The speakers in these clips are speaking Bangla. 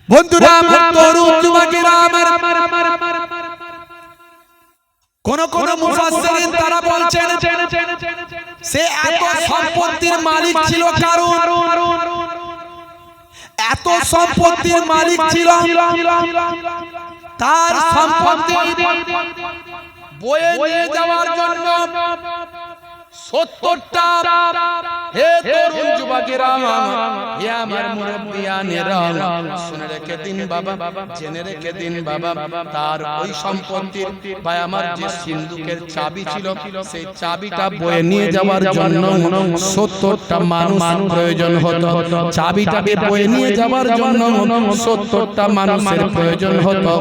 বন্ধুরা আমার, তরুণ যুবকেরা আমার, কোন কোন মুফাসসিরিন তারা বলছেন সে এত সম্পত্তির মালিক ছিল, কারণ এত সম্পত্তির মালিক ছিল, তার সম্পত্তি বয়ে নিয়ে যাওয়ার জন্য 70টা, হে তরুণ যুবকেরা, হে আমার মুরব্বিয়ানেরা, শুনে রেখে দিন বাবা, জেনে রেখে দিন বাবা, তার ওই সম্পত্তির ভাই আমার যে সিন্ধুকের চাবি ছিল, সেই চাবিটা বয়ে নিয়ে যাওয়ার জন্য 70টা মানুষ প্রয়োজন হতো। চাবিটাকে বয়ে নিয়ে যাওয়ার জন্য 70টা মানুষের প্রয়োজন হতো।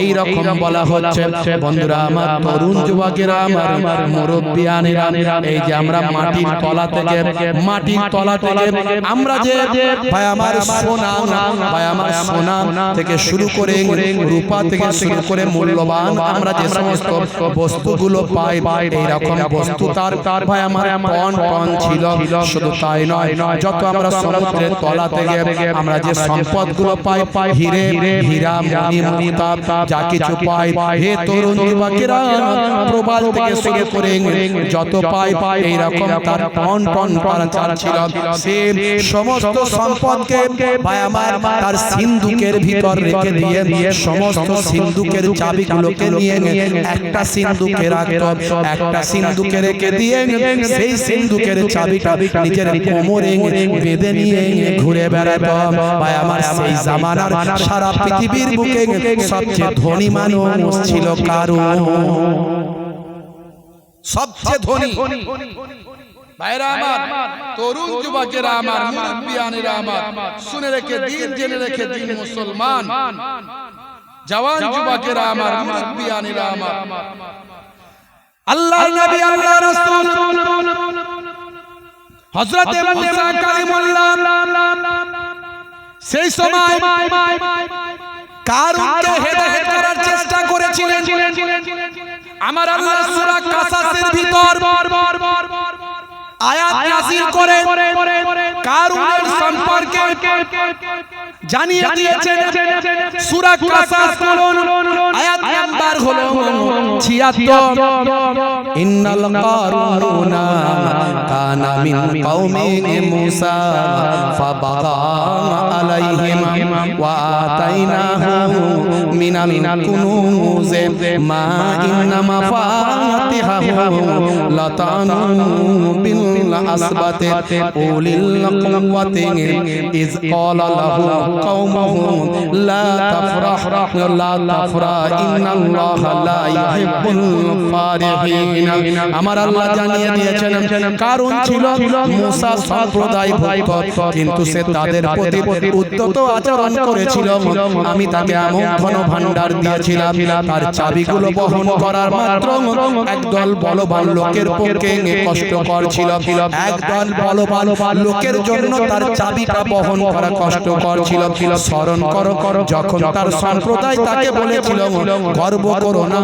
এই রকম বলা হচ্ছে বন্ধুরা আমার, তরুণ যুবকেরা আমার, মুরব্বিয়ানেরা, এই যে আমরা মাটির তলা থেকে আমরা যে ভাই আমার সোনা, ভাই আমার সোনা থেকে শুরু করে রূপা থেকে শুরু করে মূল্যবান আমরা যে সমস্ত বস্তুগুলো পাই, এই রকম বস্তু তার ভাই আমার টন টন ছিল। শুধু তাই নয়, যত আমরা সমুদ্রের তলা থেকে আমরা যে সম্পদগুলো পাই, হিরে, হীরা, মণি, মুক্তা, যা কিছু পাই, হে তরুণ যুবকেরা, প্রবাল থেকে শুরু করে যত পাই, এই রকম তার টন টন পারাচার ছিল। সে সমস্ত সম্পদকে ভাই আমার তার সিন্ধুকের ভিতর রেখে দিয়ে সমস্ত সিন্ধুকের চাবিগুলোকে নিয়ে একটা সিন্ধুকে রাখতো, একটা সিন্ধুকে রেখে দিয়ে সেই সিন্ধুকের চাবিটা নিজের কোমরে বেঁধে নিয়ে ঘুরে বেড়াতো। ভাই আমার সেই জামানার সারা পৃথিবীর বুকে সবচেয়ে ধনী মানুষ ছিল কারণ, সবচেয়ে ধনী। ভাইরা আমার, তরুণ যুবকেরা আমার, মুরব্বিয়ানেরা আমার, শুনে রেখে দিন, জেনে রেখে দিন মুসলমান, জওয়ান যুবকেরা আমার, মুরব্বিয়ানেরা আমার, আল্লাহর নবী, আল্লাহর রাসূল হযরত মুসা কালিমুল্লাহ সেই সময় কারুনকে হেদায়েত করার চেষ্টা করেছিলেন। আমার আল্লাহ সূরা কাসাসের ভিতর আয়াত নাযিল করে কারুনের সম্পর্কে জানিয়ে দিয়েছেন। সূরা কাসাস আয়াত নাম্বার হলো 76। ইন্নাল কারুনা কানা মিন কওমি মুসা ফাবাগা আলাইহিম ওয়া আতাইনাহু মিনাল কুনুজ মা ইন্না মাফাতিহাহু লাতানু বিল আসবাতে উলিল কুওয়াতি ইজ ক্বালা লাহু কওমুহু লা তাফরাহ ইন্নাল্লাহা লা ইউহিব্বুল ফারিহিন। আমার আল্লাহ জানিয়ে দিয়েছেন কারণ ছিল মুসা সম্প্রদায় ভক্ত, কিন্তু সে তাদের প্রতি উদ্ধত আচরণ করেছিল। আমি তাকে এমন ধন ভান্ডার দিয়েছিলাম, তার চাবিগুলো বহন করার মাত্র একদল বলবান লোকের পক্ষে কষ্টকর ছিল। একদল বলবান লোকের জন্য তার চাবিটা বহন করা কষ্টকর ছিল। স্মরণ করো যখন তার সম্প্রদায় তাকে বলেছিল গর্ব করো না,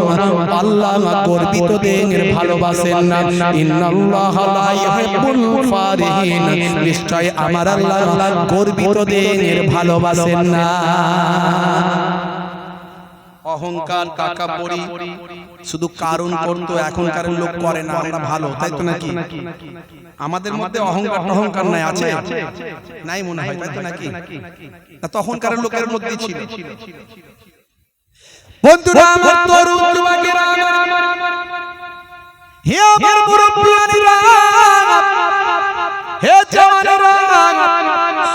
আল্লাহ গর্বিতদের ভালোবাসেন না। ইন্নাল্লাহা লা ইউহিব্বুল ফারিহিন, নিশ্চয় আমার আল্লাহ গর্বিতদের ভালোবাসেন না। অহংকার, টাকাপড়ি শুধু কারণ করতো, এখনকার লোক করে না। আমরা ভালো, তাই তো নাকি? আমাদের মধ্যে অহংকার নাই, আছে নাই মনে হয়, তাই তো নাকি? তখনকার লোকের মধ্যে ছিল। বন্ধুরা আমার, তরুণ যুবকেরা আমার, হে আমার মুরব্বিয়ানেরা, হে জওয়ানেরা,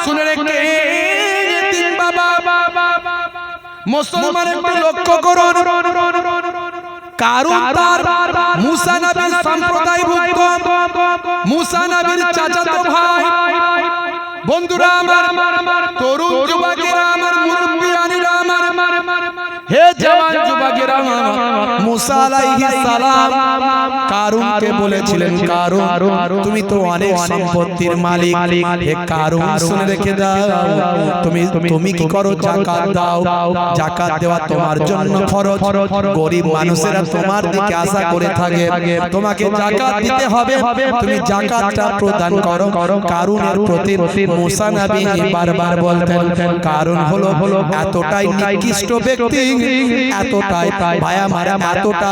শুনে রেখে দিন বাবা, মুসলমান একটু লক্ষ্য করুন। কারণ তার মুসা নবীর সম্প্রদায়ভুক্ত, মুসা নবীর চাচাতো ভাই। বন্ধুরা আমার, তরুণ যুবকেরা আমার, মুরব্বিয়ানেরা আমার, হে জওয়ান যুবকেরা মুসা আলাইহিস সালাম কারুনকে বলেছিলেন, কারুন তুমি তো অনেক সম্পত্তির মালিক, হে কারুন শুনে রেখে দাও, তুমি কি করো? যাকাত দাও। যাকাত দেওয়া তোমার জন্য ফরজ। গরিব মানুষেরা তোমার দিকে আশা করে থাকে, তোমাকে যাকাত দিতে হবে, তুমি যাকাতটা প্রদান করো। কারুনের প্রতি মুসা নবী বারবার বলতেন, কারুন হলো এতটাই নিকৃষ্ট ব্যক্তি, এতটাই ভায়া মারা, এতটা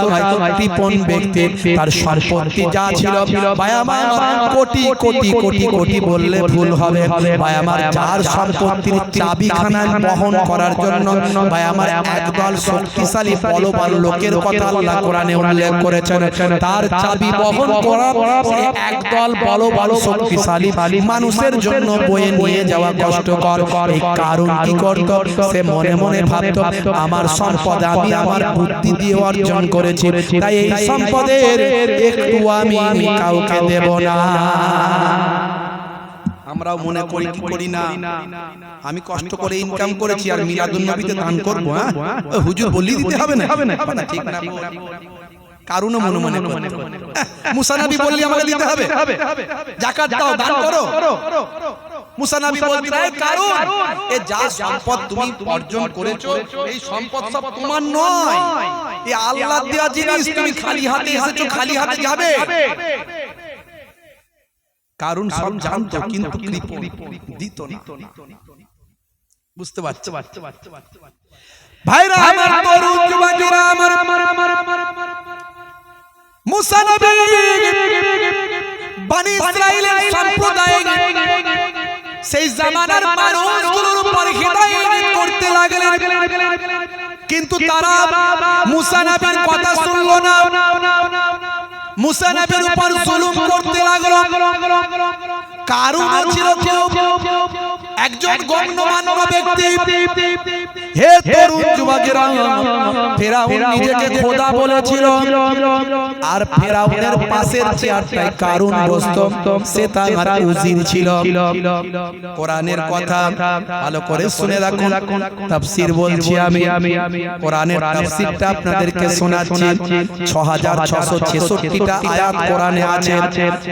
কৃপণ ব্যক্তি, তার সম্পত্তি যা ছিল ভায়া মারা কোটি কোটি কোটি কোটি বললে ভুল হবে। ভায়া মার যার সম্পত্তির চাবিখানা বহন করার জন্য ভায়া মার একদল শক্তিশালী বলবান লোকের কথা আল্লাহ কোরআনে উল্লেখ করেছেন, তার চাবি বহন করা একদল বলবান শক্তিশালী মানুষের জন্য বয়ে নিয়ে যাওয়া কষ্টকর। এই কারণ কি করত? সে মনে মনে ভাবত, আমার সম্পদ আমি আমার বুদ্ধি দিয়ে অর্জন করেছি, তাই এই সম্পদের একটু আমি কাউকে দেব না। আমরাও মনে করি কি করি না, আমি কষ্ট করে ইনকাম করেছি আর মিলাদুন নবীতে দান করব, হ্যাঁ হুজুর বলি দিতে হবে না, ঠিক না? কারণও মনে মনে করে মুসা নবী বললি আমাকে দিতে হবে, যাকাত দাও, দান করো। মুসা নবী বলতেন, কারণ এই যা সম্পদ তুমি অর্জন করেছো, এই সম্পদ সব তোমার নয়, এই আল্লাহর দেওয়া জিনিস, তুমি খালি হাতে এসেছো, খালি হাতে যাবে। কারণ সব জানতো কিন্তু দিত না। বুঝতে পারছো ভাইরা আমার, তরুণ যুবকেরা আমার, মুসা নবী বনি ইসরাইলের সম্প্রদায় সেই জামানার মানুষগুলোর উপর হিদায়াত করতে লাগলেন, কিন্তু তারা মুসা নবীর কথা শুনলো না, মুসা নবীর উপর জুলুম করতে লাগলো। কারণ ছিল একজন গণ্যমান্য ব্যক্তি। হে তরুণ যুবকেরা, ফেরাউন নিজেকে খোদা বলেছিল, আর ফেরাউনের পাশের চেয়ারটায় কারণ বসত, সে তার উজির ছিল। কোরআনের কথা ভালো করে শুনে রাখুন, তাফসীর বলছি আমি, কোরআনের তাফসীরটা আপনাদেরকে শোনাচ্ছি। 6666টা আয়াত কোরআনে আছে,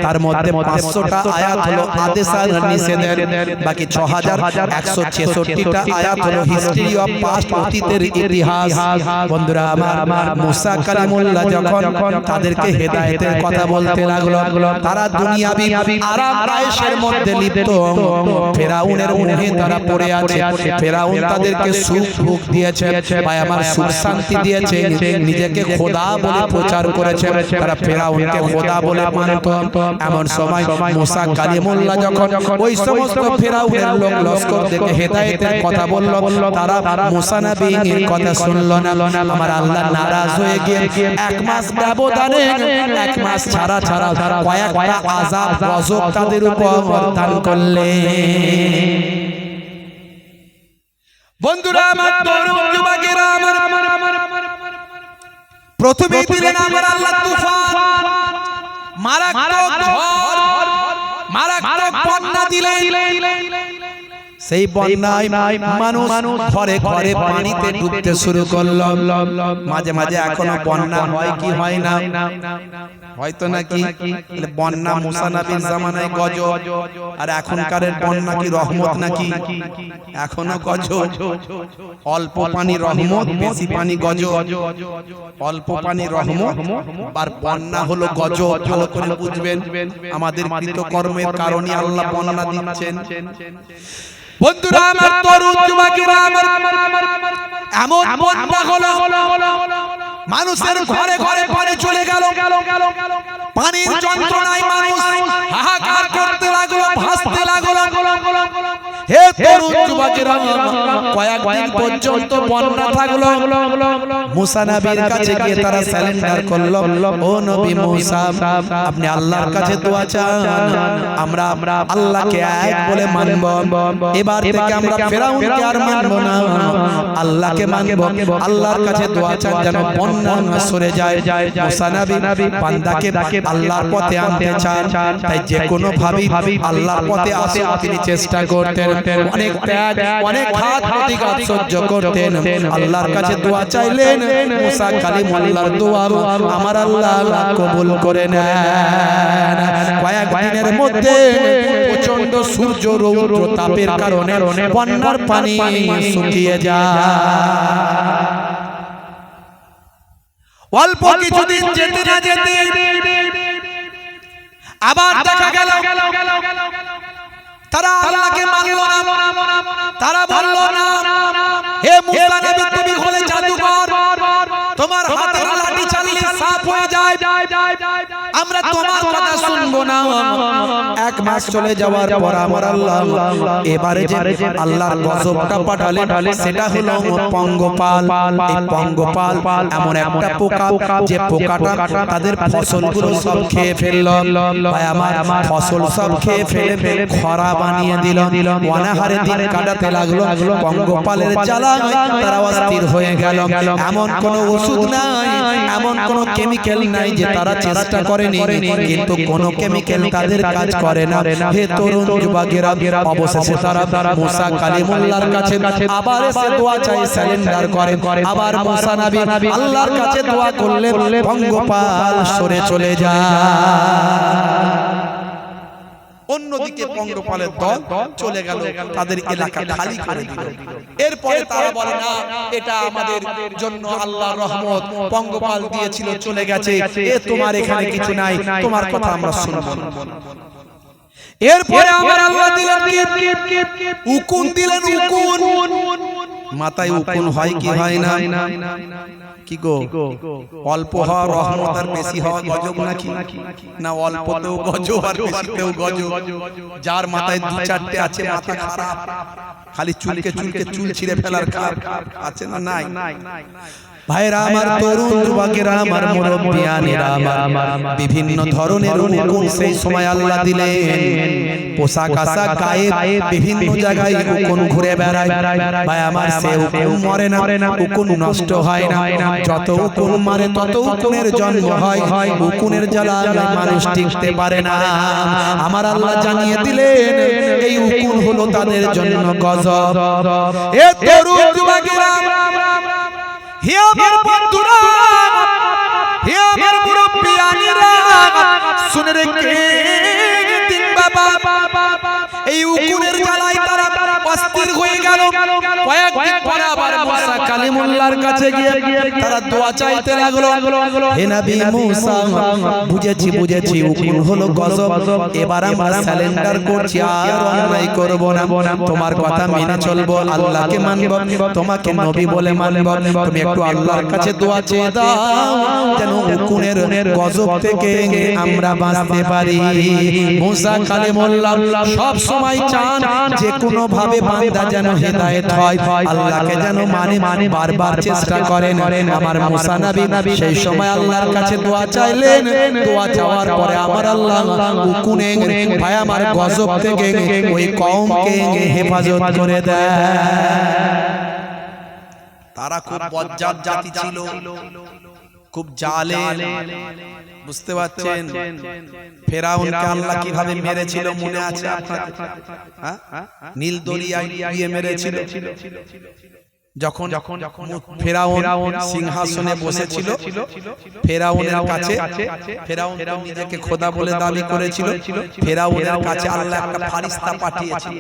তার মধ্যে 500টা আয়াত হলো আদেশ আর নিষেধের, বাকি 6166টা আয়াত হলো হিস্ট্রি অফ পাস্ট, অতীতের ইতিহাস। বন্ধুরা আমার, মুসা কালিমুল্লাহ যখন তাদেরকে হেদায়েতের কথা বলতে লাগলো, তারা দুনিয়াবি আরাম আয়েশের মধ্যে লিপ্ত, ফেরাউনের মোহে তারা পড়ে আছে। ফেরাউন তাদেরকে সুখ ভোগ দিয়েছে, ভাই আমার সুখ শান্তি দিয়েছে, নিজেকে খোদা বলে প্রচার করেছে, তারা ফেরাউনকে খোদা বলে মানত। এমন সময় মুসা কালিমুল্লাহ যখন ওই সমস্ত ফেরাউনের লোক লস্কর থেকে হেদায়েতের কথা বলল, তারা মুসা নবীর কথা শুনলো না। আমার আল্লাহ নারাজ হয়ে গিয়ে 1 মাস ব্যবধানে, 1 মাস ছাড়া কয়েকটা আযাব গজব তাদের উপর দান করলেন। বন্ধুরা আমার, তরুণ যুবকেরা আমার, প্রথমে দিলেন আমার আল্লাহ তুফান, মারাত্মক ঝড়, মারাত্মক বন্যা দিলেন। সেই বন্যায় মানুষ ঘরে ঘরে পানিতে ডুবতে শুরু করলো। মাঝে মাঝে এখনো বন্যা হয় কি হয় না? হয়তো নাকি বন্যা মুসা নবীর জামানায় গজব, আর এখনকার বন্যা কি রহমত নাকি? এখনো গজব। অল্প পানি রহমত, বেশি পানি গজব। অল্প পানি রহমত আর বন্যা হলো গজব। ভালো করে বুঝবেন, আমাদের কৃতকর্মের কারণে আল্লাহ বন্যা দিচ্ছেন। বন্ধুরা আমার, তরুণ যুবকেরা আমার, এমন বন্যা হলো মানুষের ঘরে ঘরে পানি চলে গেল। পানির যন্ত্রণায় মানুষ হাহাকার করতে লাগলো, ভাসতে লাগলো। হে তরুণ যুবকেরা, কয়েকদিন পর্যন্ত বন্যা থাকলো। মুসা নবীর কাছে গিয়ে তারা সারেন্ডার করলো, ও নবী মুসা, আপনি আল্লাহর কাছে দোয়া চান, আমরা আল্লাহকে এক বলে মানব, এবার থেকে আমরা ফেরাউনকে আর মানব না। আল্লাহকে মানব, আল্লাহর কাছে দোয়া চান যেন বন্যা সরে যায়। মুসা নবী বান্দাকে আল্লাহর পথে আনতে চান, তাই যে কোনো ভাবে আল্লাহর পথে আসে তিনি চেষ্টা করতেন, অনেক ত্যাগ অনেক ঘাত প্রতিঘাত সহ্য করতেন, আল্লাহর কাছে দোয়া চাইলেন। মুসা কালিমুল্লাহর দোয়া আমার আল্লাহ কবুল করে নেন। কয়েক দিনের মধ্যে প্রচন্ড সূর্য রৌদ্র তাপের কারণে বন্যার পানি শুকিয়ে যায়। অল্প কিছুদিন যেতে না যেতে আবার দেখা গেল তারা আল্লাহকে মানল না। তারা বলল না, হে মুসা নবী তুমি হলে জাদুকর, তোমার হাতের লাঠি চালিয়ে সাপ হয়ে যায়, আমরা তোমার কথা শুনবো না। এক মাস চলে যাওয়ার পর আমার আল্লাহ এবারে যে আল্লাহর গজবটা পাঠালেন সেটা হলো পঙ্গপাল। এই পঙ্গপাল এমন একটা পোকা যে পোকাটা তাদের ফসলগুলো সব খেয়ে ফেলল। ভাই আমার ফসল সব খেয়ে ফেলে খরা বানিয়ে দিল। অনাহারে দিন কাটাতে লাগলো। পঙ্গপালের জ্বালায় তারা অস্থির হয়ে গেল। এমন কোনো ওষুধ নাই, এমন কোনো কেমিক্যাল নাই যে তারা চেষ্টা করেনি, কিন্তু কোনো কেমিক্যাল তাদের কাজ করে না। হে তরুণ যুবকেরা, অবশেষে তারা মুসা কালিমুল্লাহর কাছে আবার এসে দোয়া চাই, সারেন্ডার করে। আবার মুসা নবী আল্লাহর কাছে দোয়া করলে পঙ্গপাল সরে চলে যায়। অন্যদিকে পঙ্গপালের দল চলে গেল, তাদের এলাকা খালি করে দিল। এরপরে তারা বলে না, এটা আমাদের জন্য আল্লাহর রহমত, পঙ্গপাল দিয়েছিল চলে গেছে, এ তোমার এখানে কিছু নাই, তোমার কথা আমরা শুনবো না। এরপরে আমার আল্লাহ দিলেন উকুন, দিলেন উকুন। মাথায় উকুন হয় কি হয় না? কি গো, অল্প হওয়া রহমত আর বেশি হওয়া গজব নাকি? না, অল্পতেও গজব আর বেশিতেও গজব। যার মাথায় দু চারটে আছে মাথা খারাপ, খালি চুলকে চুলকে চুল ছিঁড়ে ফেলার খারাপ আছে না? নাই। ভাইরা আমার, তরুণ যুবকেরা আমার, মুরব্বিয়ানেরা আমার, বিভিন্ন ধরনের উকুন সেই সময় আল্লাহ দিলেন। পোশাক আশাক গায়ে বিভিন্ন জায়গায় উকুন ঘুরে বেড়ায়। ভাই আমার, সে উকুন মরে না, উকুন নষ্ট হয় না। যত উকুন মারে তত উকুনের জন্ম হয়। উকুনের জ্বালায় মানুষ টিকতে পারে না। আমার আল্লাহ জানিয়ে দিলেন এই উকুন হলো তাদের জন্য গজব। এ তরুণ যুবকেরা, হে আমার বন্ধুরা, হে আমার মুরব্বিয়ানেরা, শুনে রেখে দিন বাবা, এই উকুনের জ্বালায় তারা অস্থির হয়ে গেল। কয়েকদিন পরে আবার মুসা কালিমুল্লাহর কাছে গিয়ে তারা দোয়া চাইতে লাগলো। হে নবী মুসা, বুঝেছি উকুন হলো গজব, এবার আমরা সারেন্ডার করছি, আর অন্যায় করব না, তোমার কথা মেনে চলবো, আল্লাহকে মানব, তোমাকে নবী বলে মানব। তুমি একটু আল্লাহর কাছে দোয়া চেয়ে দাও যেন উকুনের গজব থেকে আমরা বাঁচতে পারি। মুসা কালিমুল্লাহ সব সময় চান যে কোনো ভাবে বান্দা যেন হেদায়েত হয়, আল্লাহকে যেন মানে বারবার চেষ্টা করেন। আমার মুসা নবী সেই সময় আল্লাহর কাছে দোয়া চাইলেন। দোয়া চাওয়ার পরে আমার আল্লাহ উকুনে ভাই আমার গজব থেকে ওই কওমকে হেফাজত করে দেয়। তারা খুব বজ্জাত জাতি ছিল, খুব জালেম, বুঝতে পারছেন? ফেরাউনকে আল্লাহ কিভাবে মেরেছিল মনে আছে আপনাদের? নীল দরিয়ায় গিয়ে মেরেছিল। যখন ফেরাউন সিংহাসনে বসেছিল, ফেরাউনের কাছে, ফেরাউন নিজেকে খোদা বলে দাবি করেছিল, ফেরাউনের কাছে আল্লাহ একটা ফারিস্তা পাঠিয়েছিল,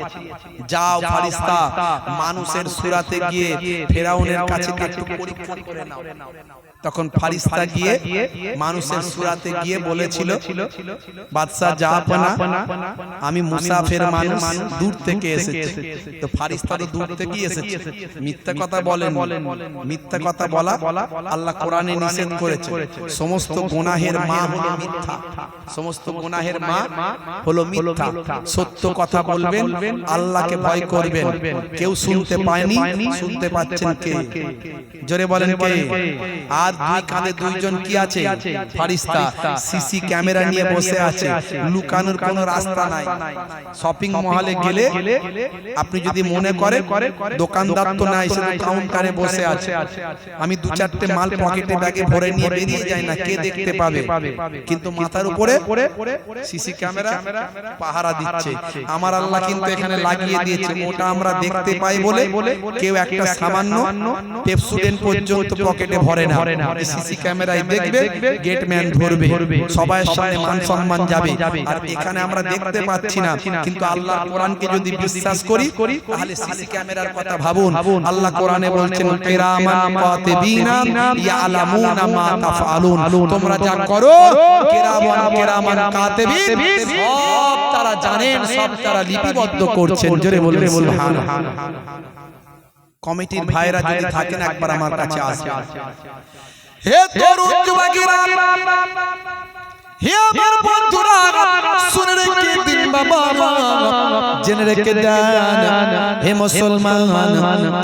যাও ফারিস্তা মানুষের সূরাতে গিয়ে ফেরাউনের কাছে একটু পরীক্ষা করে নাও। তখন ফারিস্তা গিয়ে মানুষের সূরাতে গিয়ে বলেছিল, বাদশা জাহাপনা, আমি মুসাফির মানুষ, দূর থেকে এসেছি। তো ফারিস্তা তো দূর থেকেই এসেছে, মিথ্যা কথা বলেন। মিথ্যা কথা বলা আল্লাহ কোরআনে নিষেধ করেছে। সমস্ত গুনাহের মা হলো মিথ্যা, সমস্ত গুনাহের মা হলো মিথ্যা। সত্য কথা বলবেন, আল্লাহকে ভয় করবেন। কেউ শুনতে পায়নি, শুনতে পাচ্ছেন কে? জোরে বলেন কে? আর দুই কাঁধে দুইজন কি আছে? ফারিস্তা। সিসি ক্যামেরা নিয়ে বসে আছে, লুকানোর কোনো রাস্তা নাই। শপিং মহলে গেলে আপনি যদি মনে করেন দোকানদার তো নাই, সে তো কাউন্টারে বসে আছে, আমি দু চারটে মাল পকেটে ব্যাগে ভরে নিয়ে বেরিয়ে যাই না, কে দেখতে পাবে? কিন্তু মাথার উপরে সিসি ক্যামেরা পাহারা দিচ্ছে। আমার আল্লাহ কিন্তু এখানে লাগিয়ে দিয়েছে, ওটা আমরা দেখতে পাই বলে কেউ একটা সামান্য পেপসুডেন্ট পর্যন্ত পকেটে ভরে না। সিসি ক্যামেরায় দেখবে, গেটম্যান ধরবে, সবার সামনে মান সম্মান যাবে। আর এখানে আমরা দেখতে পাচ্ছি না, কিন্তু আল্লাহ কোরআনকে যদি বিশ্বাস করি তাহলে সিসি ক্যামেরার কথা ভাবুন। আল্লাহ কোরআনে বলছেন কিরামান কাতিবিনা ইয়ালামুনা মা তাফআলুন, তোমরা যা করো কিরামান কাতিবিন সব তারা জানেন, সব তারা লিপিবদ্ধ করছেন। জোরে বলবেন সুবহানাল্লাহ। কমিটির ভাইরা যদি থাকেন একবার আমার কাছে আসবেন। হে তরুণ যুবকেরা, হে আমার বন্ধুরা, শুনে রেখে দিন বাবা, জেনে রেখে দেন। হে মুসলমান,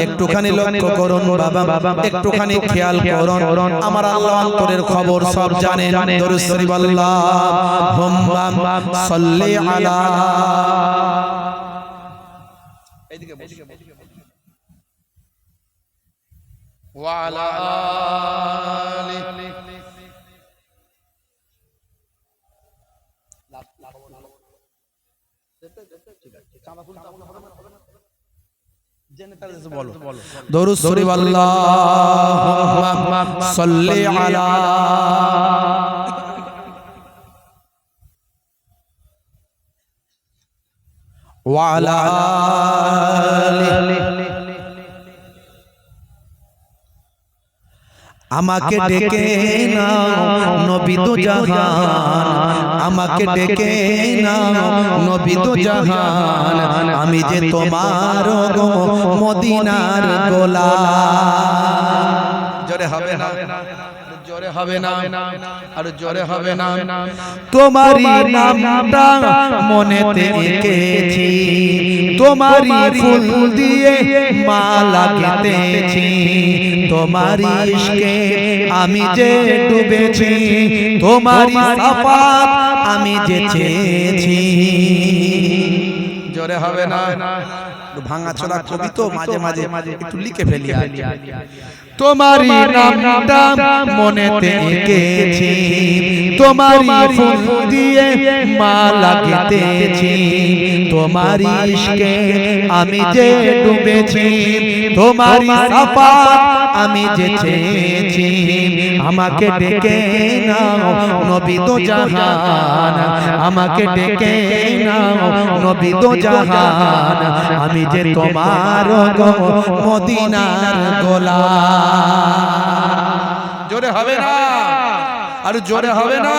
একটুখানি লক্ষ্য করুন বাবা, একটুখানি খেয়াল করুন। আমার আল্লাহ অন্তরের খবর সব জানেন। দরুদ শরীফ আল্লাহুম্মা সাল্লি আলা, এইদিকে বসো, ওয়া আলা আলি। দরুদ শরীফ আল্লাহুম্মা সাল্লি আলা ওয়া আলা আলি। আমাকে ডেকে নাও নবী দো জাহান, আমাকে ডেকে নাও নবী দো জাহান, আমি যে তোমার গো মদিনার গোলাম। জোরে হবে না, জোরে হবে না, আর জোরে হবে না। তোমারই নামটা মনেতে এঁকেছি, তোমারই ফুল দিয়ে মালা গেঁথেছি, তোমারই ইশকে আমি যে ডুবেছি, তোমারই সাফাত আমি যে চেয়েছি। জোরে হবে না, ভাঙাচোরা কবি তো মাঝে মাঝে একটু লিখে ফেলি। তোমারই নামটা মনেতে এঁকেছি, তোমারই ফুল দিয়ে মালা গেঁথেছি, তোমারই ইশকে আমি যে ডুবেছি, তোমারই সাফাত আমি যে চেয়েছি। আমাকে ডেকে নাও নবী দো জাহান, আমাকে ডেকে নাও নবী দো জাহান, আমি যে তোমার গো মদিনার গোলাম। জোরে হবে না, আর জোরে হবে না।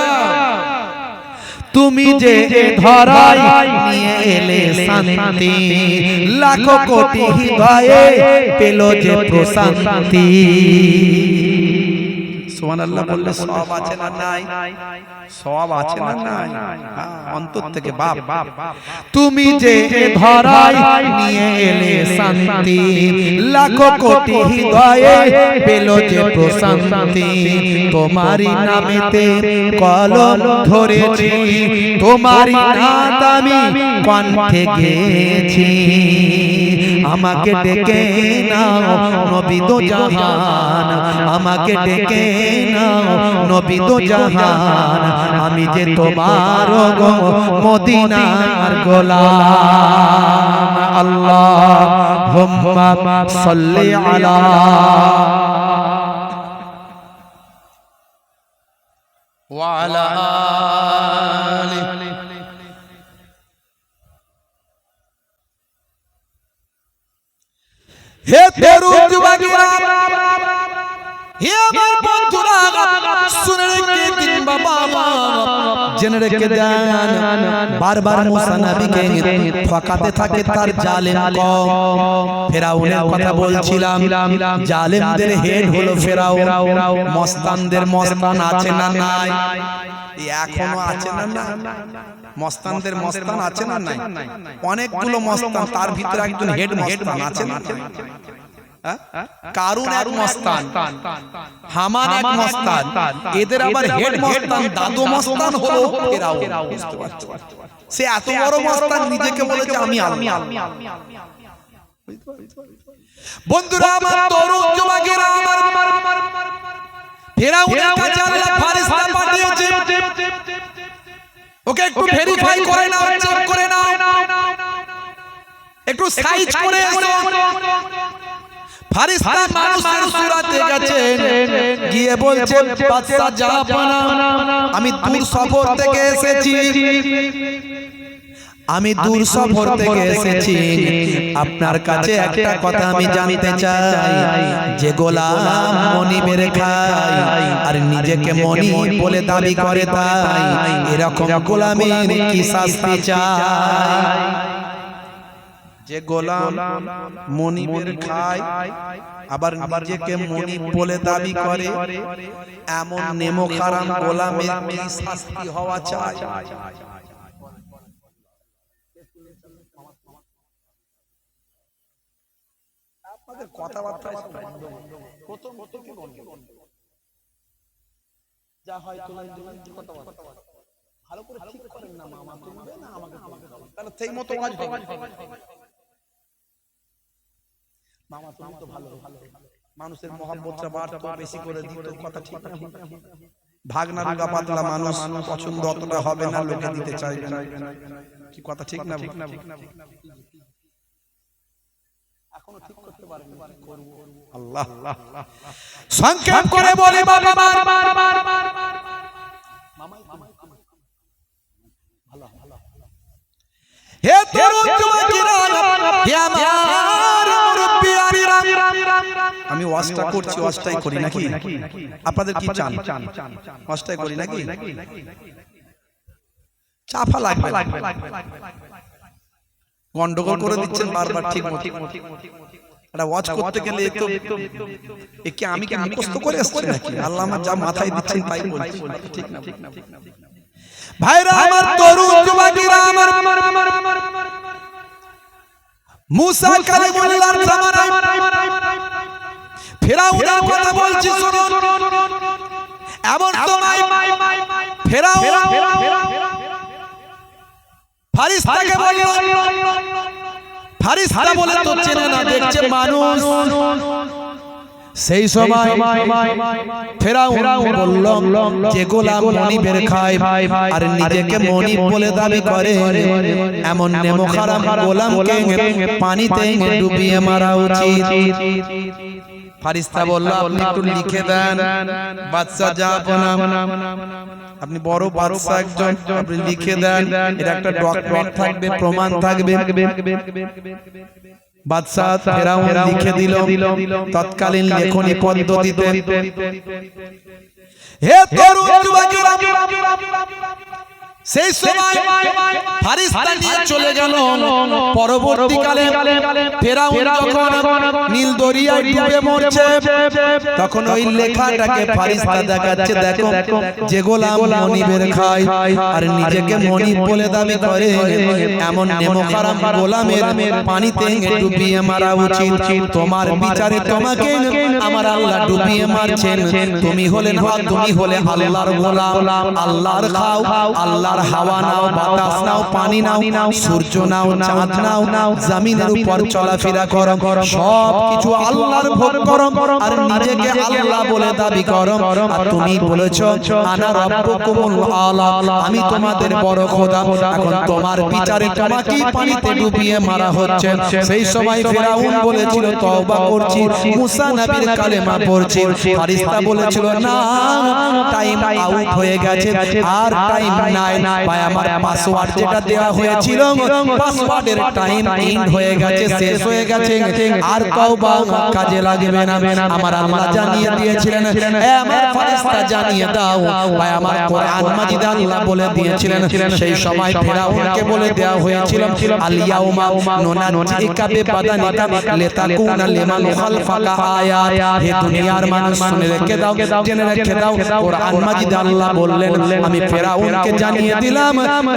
তুমি যে ধরায় নিয়ে এলে শান্তি, লাখো কোটি হৃদয়ে পেল যে প্রশান্তি। সুবহানাল্লাহ বললে সওয়াব আছে না নাই? সওয়াব আছে না নাই? অন্তর থেকে বাপ। তুমি যে ধরায় নিয়ে এলে শান্তি, লাখো কোটি হৃদয়ে পেল যে প্রশান্তি, তোমারই নামেতে কলম ধরেছি, তোমারই নাম আমি কণ্ঠে গেয়েছি। আমাকে ডেকে নাও নবী দো জাহান, আমাকে ডেকে নাও নবী দো জাহান, আমি যে তোমার গো মদিনার গোলাম। আল্লাহুম্মা সাল্লি আলা ওয়া আলা আলি। হে তরুণ যুবকেরা, হে আমার বন্ধুরা, শুনে রেখে দিন বাবা, জেনে রেখে দেন। বারবার মুসা নবীকে ঠকাতে থাকে তার জালেম কওম। ফেরাউনের কথা বলছিলাম, জালেমদের হেড হলো ফেরাউন। মস্তানদের মস্তান আছে না নাই? এখনো আছে না না? মস্তানদের মস্তান আছে না নাই? অনেকগুলো মস্তান, তার ভিতরে একজন হেড মস্তান আছে না? কারুন এক মস্তান, হামান এক মস্তান, এদের আবার হেড মস্তান দাদু মস্তান হলো ফেরাউন। সে এত বড় মস্তান, নিজেকে বলেছে আমি আল্লাহ। বন্ধুরা আমার, তরুণ যুবকেরা আমার, ফেরাউনের কাছে আল্লাহ ফেরেশতা পাঠিয়েছে, ওকে একটু ভেরিফাই করে নাও, চেক করে নাও, একটু সাইজ করে এসো। ফেরেশতা মানুষের সুরাতে গেছে, গিয়ে বলছে বাদশা জাহাপানা, আমি দূর সফর থেকে এসেছি, আমি দূর সফর থেকে এসেছি, আপনার কাছে একটা কথা আমি জানতে চাই, যে গোলাম মনি বের খায় আর নিজেকে মনি বলে দাবি করে, তাই এরকম গোলামের কি শাস্তি চাই? যে গোলাম মনি বের খায় আবার নিজেকে মনি বলে দাবি করে, এমন নেমোখারাম গোলামের কি শাস্তি হওয়া চাই? কথাবার্তা যা হয় ভালো করে ঠিক করেন না, মামা তুলবে না আমাকে, তাহলে সেই মতো কাজ হবে। মামা তুমি তো ভালো, মানুষের মহব্বতটা বাড়তো, বেশি করে দিত, কথা ঠিক না? ভাগনা রুগা পাতলা মানুষ, পছন্দ অতটা হবে না, লোকে দিতে চাইবে না, কি কথা ঠিক না? এখনো ঠিক করতে পারেন, আল্লাহ সংক্ষেপ করে বলে বাবা হে তরুণ যুবকেরা, হে আমার মুরব্বিয়ারা, আমি ওয়াজটা করছি, ওয়াজটাই করি নাকি? আপনাদের কি চান? ওয়াজটাই করি নাকি? চাপা লাগবে, গন্ডগোল করে দিচ্ছেন বারবার, ঠিক মতো এটা ওয়াজ করতে গেলে তো একে আমি কি মুখস্থ করে আসছি নাকি? আল্লাহ আমার যা মাথায় দিচ্ছেন তাই বলছি, ঠিক না? ভাইরা আমার, তরুণ যুবকেরা আমার, মুসা কালিমুল্লাহর জামানায় ফেরাউনের কথা বলছি, শুনুন। এমন সময় ফেরাউন ফেরেশতাকে বলল, ফেরেশতা বলে তো চেনে না, দেখছে মানুষ। সেই সময় ফেরাউন বলল, যে গোলাম মনি বের খায় আর নিজেকে মনি বলে দাবি করে, এমন নেমোখারাম গোলামকে পানিতে ডুবিয়ে মারা উচিত। ফেরেশতা বলল, আপনি একটু লিখে দেন, বাদশা জাহাপনা, আপনি বড় বাদশা একজন, আপনি লিখে দেন, এটা একটা ডকুমেন্ট থাকবে, প্রমাণ থাকবে। বাদশা ফেরাউন লিখে দিল তৎকালীন লেখনী পদ্ধতিতে। হে তরুণ যুবকেরা, সেই সময় ফেরেশতা নিয়ে চলে গেল। পরবর্তীকালে ফেরাউন যখন নীল দরিয়ায় ডুবে মরছে, তখন ওই লেখাটাকে ফেরেশতা দেখাচ্ছে, দেখো যে গোলাম মনি বের খায় আর নিজেকে মনি বলে দাবি করে, এমন নেমোখারাম গোলামের পানিতে ডুবিয়ে মারা উচিত। তোমার বিচারে তোমাকে আমার আল্লাহ ডুবিয়ে মারছেন। তুমি হলে আল্লাহর গোলাম, আল্লাহর খাও, আল্লাহর হাওয়া নাও, বাতাস নাও, পানি নাও, সূর্য নাও, চাঁদ নাও, জমিনের উপর চলাফেরা করো, সব কিছু আল্লাহর ভোগ করো আর নিজেকে আল্লাহ বলে দাবি করো। আর তুমি বলেছো আনা রাব্বুকুমুল আলা, আমি তোমাদের বড় খোদা। এখন তোমার বিচারে তোমাকে পানিতে ডুবিয়ে মারা হচ্ছে। সেই সময় ফেরাউন বলেছিল তওবা করছি, মুসা নবীর কালেমা পড়ছি। ফেরেশতা বলেছিল না, টাইম আউট হয়ে গেছে, আর টাইম নাই। ভাই আমার, পাসওয়ার্ড যেটা দেওয়া হয়েছিল, পাসওয়ার্ডের টাইম এন্ড হয়ে গেছে, শেষ হয়ে গেছে, আর তওবা কাজে লাগবে না। আমার আল্লাহ জানিয়ে দিয়েছিলেন, এ আমার ফেরেশতা জানিয়ে দাও। ভাই আমার, কোরআন মাজিদে আল্লাহ বলে দিয়েছিলেন, সেই সময় ফেরাউনকে বলে দেওয়া হয়েছিল, আল ইয়াউমা নুনাজ্জিকা বিবাদানিকা লিতাকুনা লিমান খালফাকা আয়াত। হে দুনিয়ার মানুষ, শুনে রেখে দাও, জেনে রেখে দাও, কোরআন মাজিদে আল্লাহ বললেন, আমি ফেরাউনকে জানিয়ে জানিয়ে দিলাম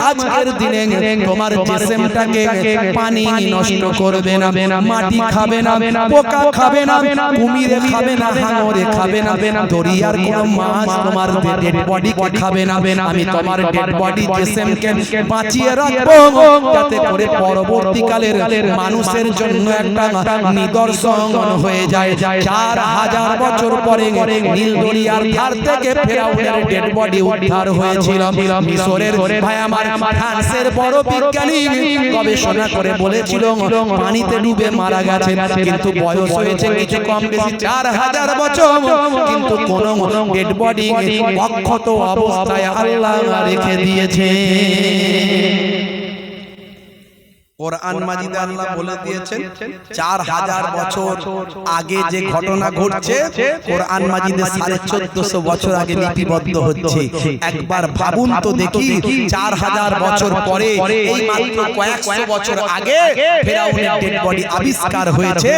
আজকের দিনে তোমার জিসিমটাকে পানি নষ্ট করবে না, মাটি খাবে না, পোকা খাবে না, কুমিরে খাবে না, হাঙরে খাবে না, দরিয়ার কোন মাছ তোমার ডেড বডিকে খাবে না। আমি তোমার ডেড বডি জিসিমকে বাঁচিয়ে রাখবো যাতে করে পরবর্তীকালের মানুষের জন্য একটা নিদর্শন হয়ে যায়। 4000 বছর পরে নীল দরিয়ার ধার থেকে ফেরাউনের ডেড বডি উদ্ধার হয়েছিল। মিশরের ভাই আমার ফ্রান্সের বড় বিজ্ঞানী গবেষণা করে বলেছিল পানিতে ডুবে মারা গেছে, কিন্তু বয়স হয়েছে কিছু কম বেশি 4000 বছর, কিন্তু কোন ডেড বডি অক্ষত অবস্থায় আল্লাহ রেখে দিয়েছে। কোরআন মাজিদে আল্লাহ বলে দিয়েছেন 4000 বছর আগে যে ঘটনা ঘটছে কোরআন মাজিদে 1450 বছর আগে লিপিবদ্ধ হচ্ছে। একবার ভাবুন তো দেখি 4000 বছর পরে এই মাত্র কয়েকশো বছর আগে ফেরাউনের ডেড বডি আবিষ্কার হয়েছে।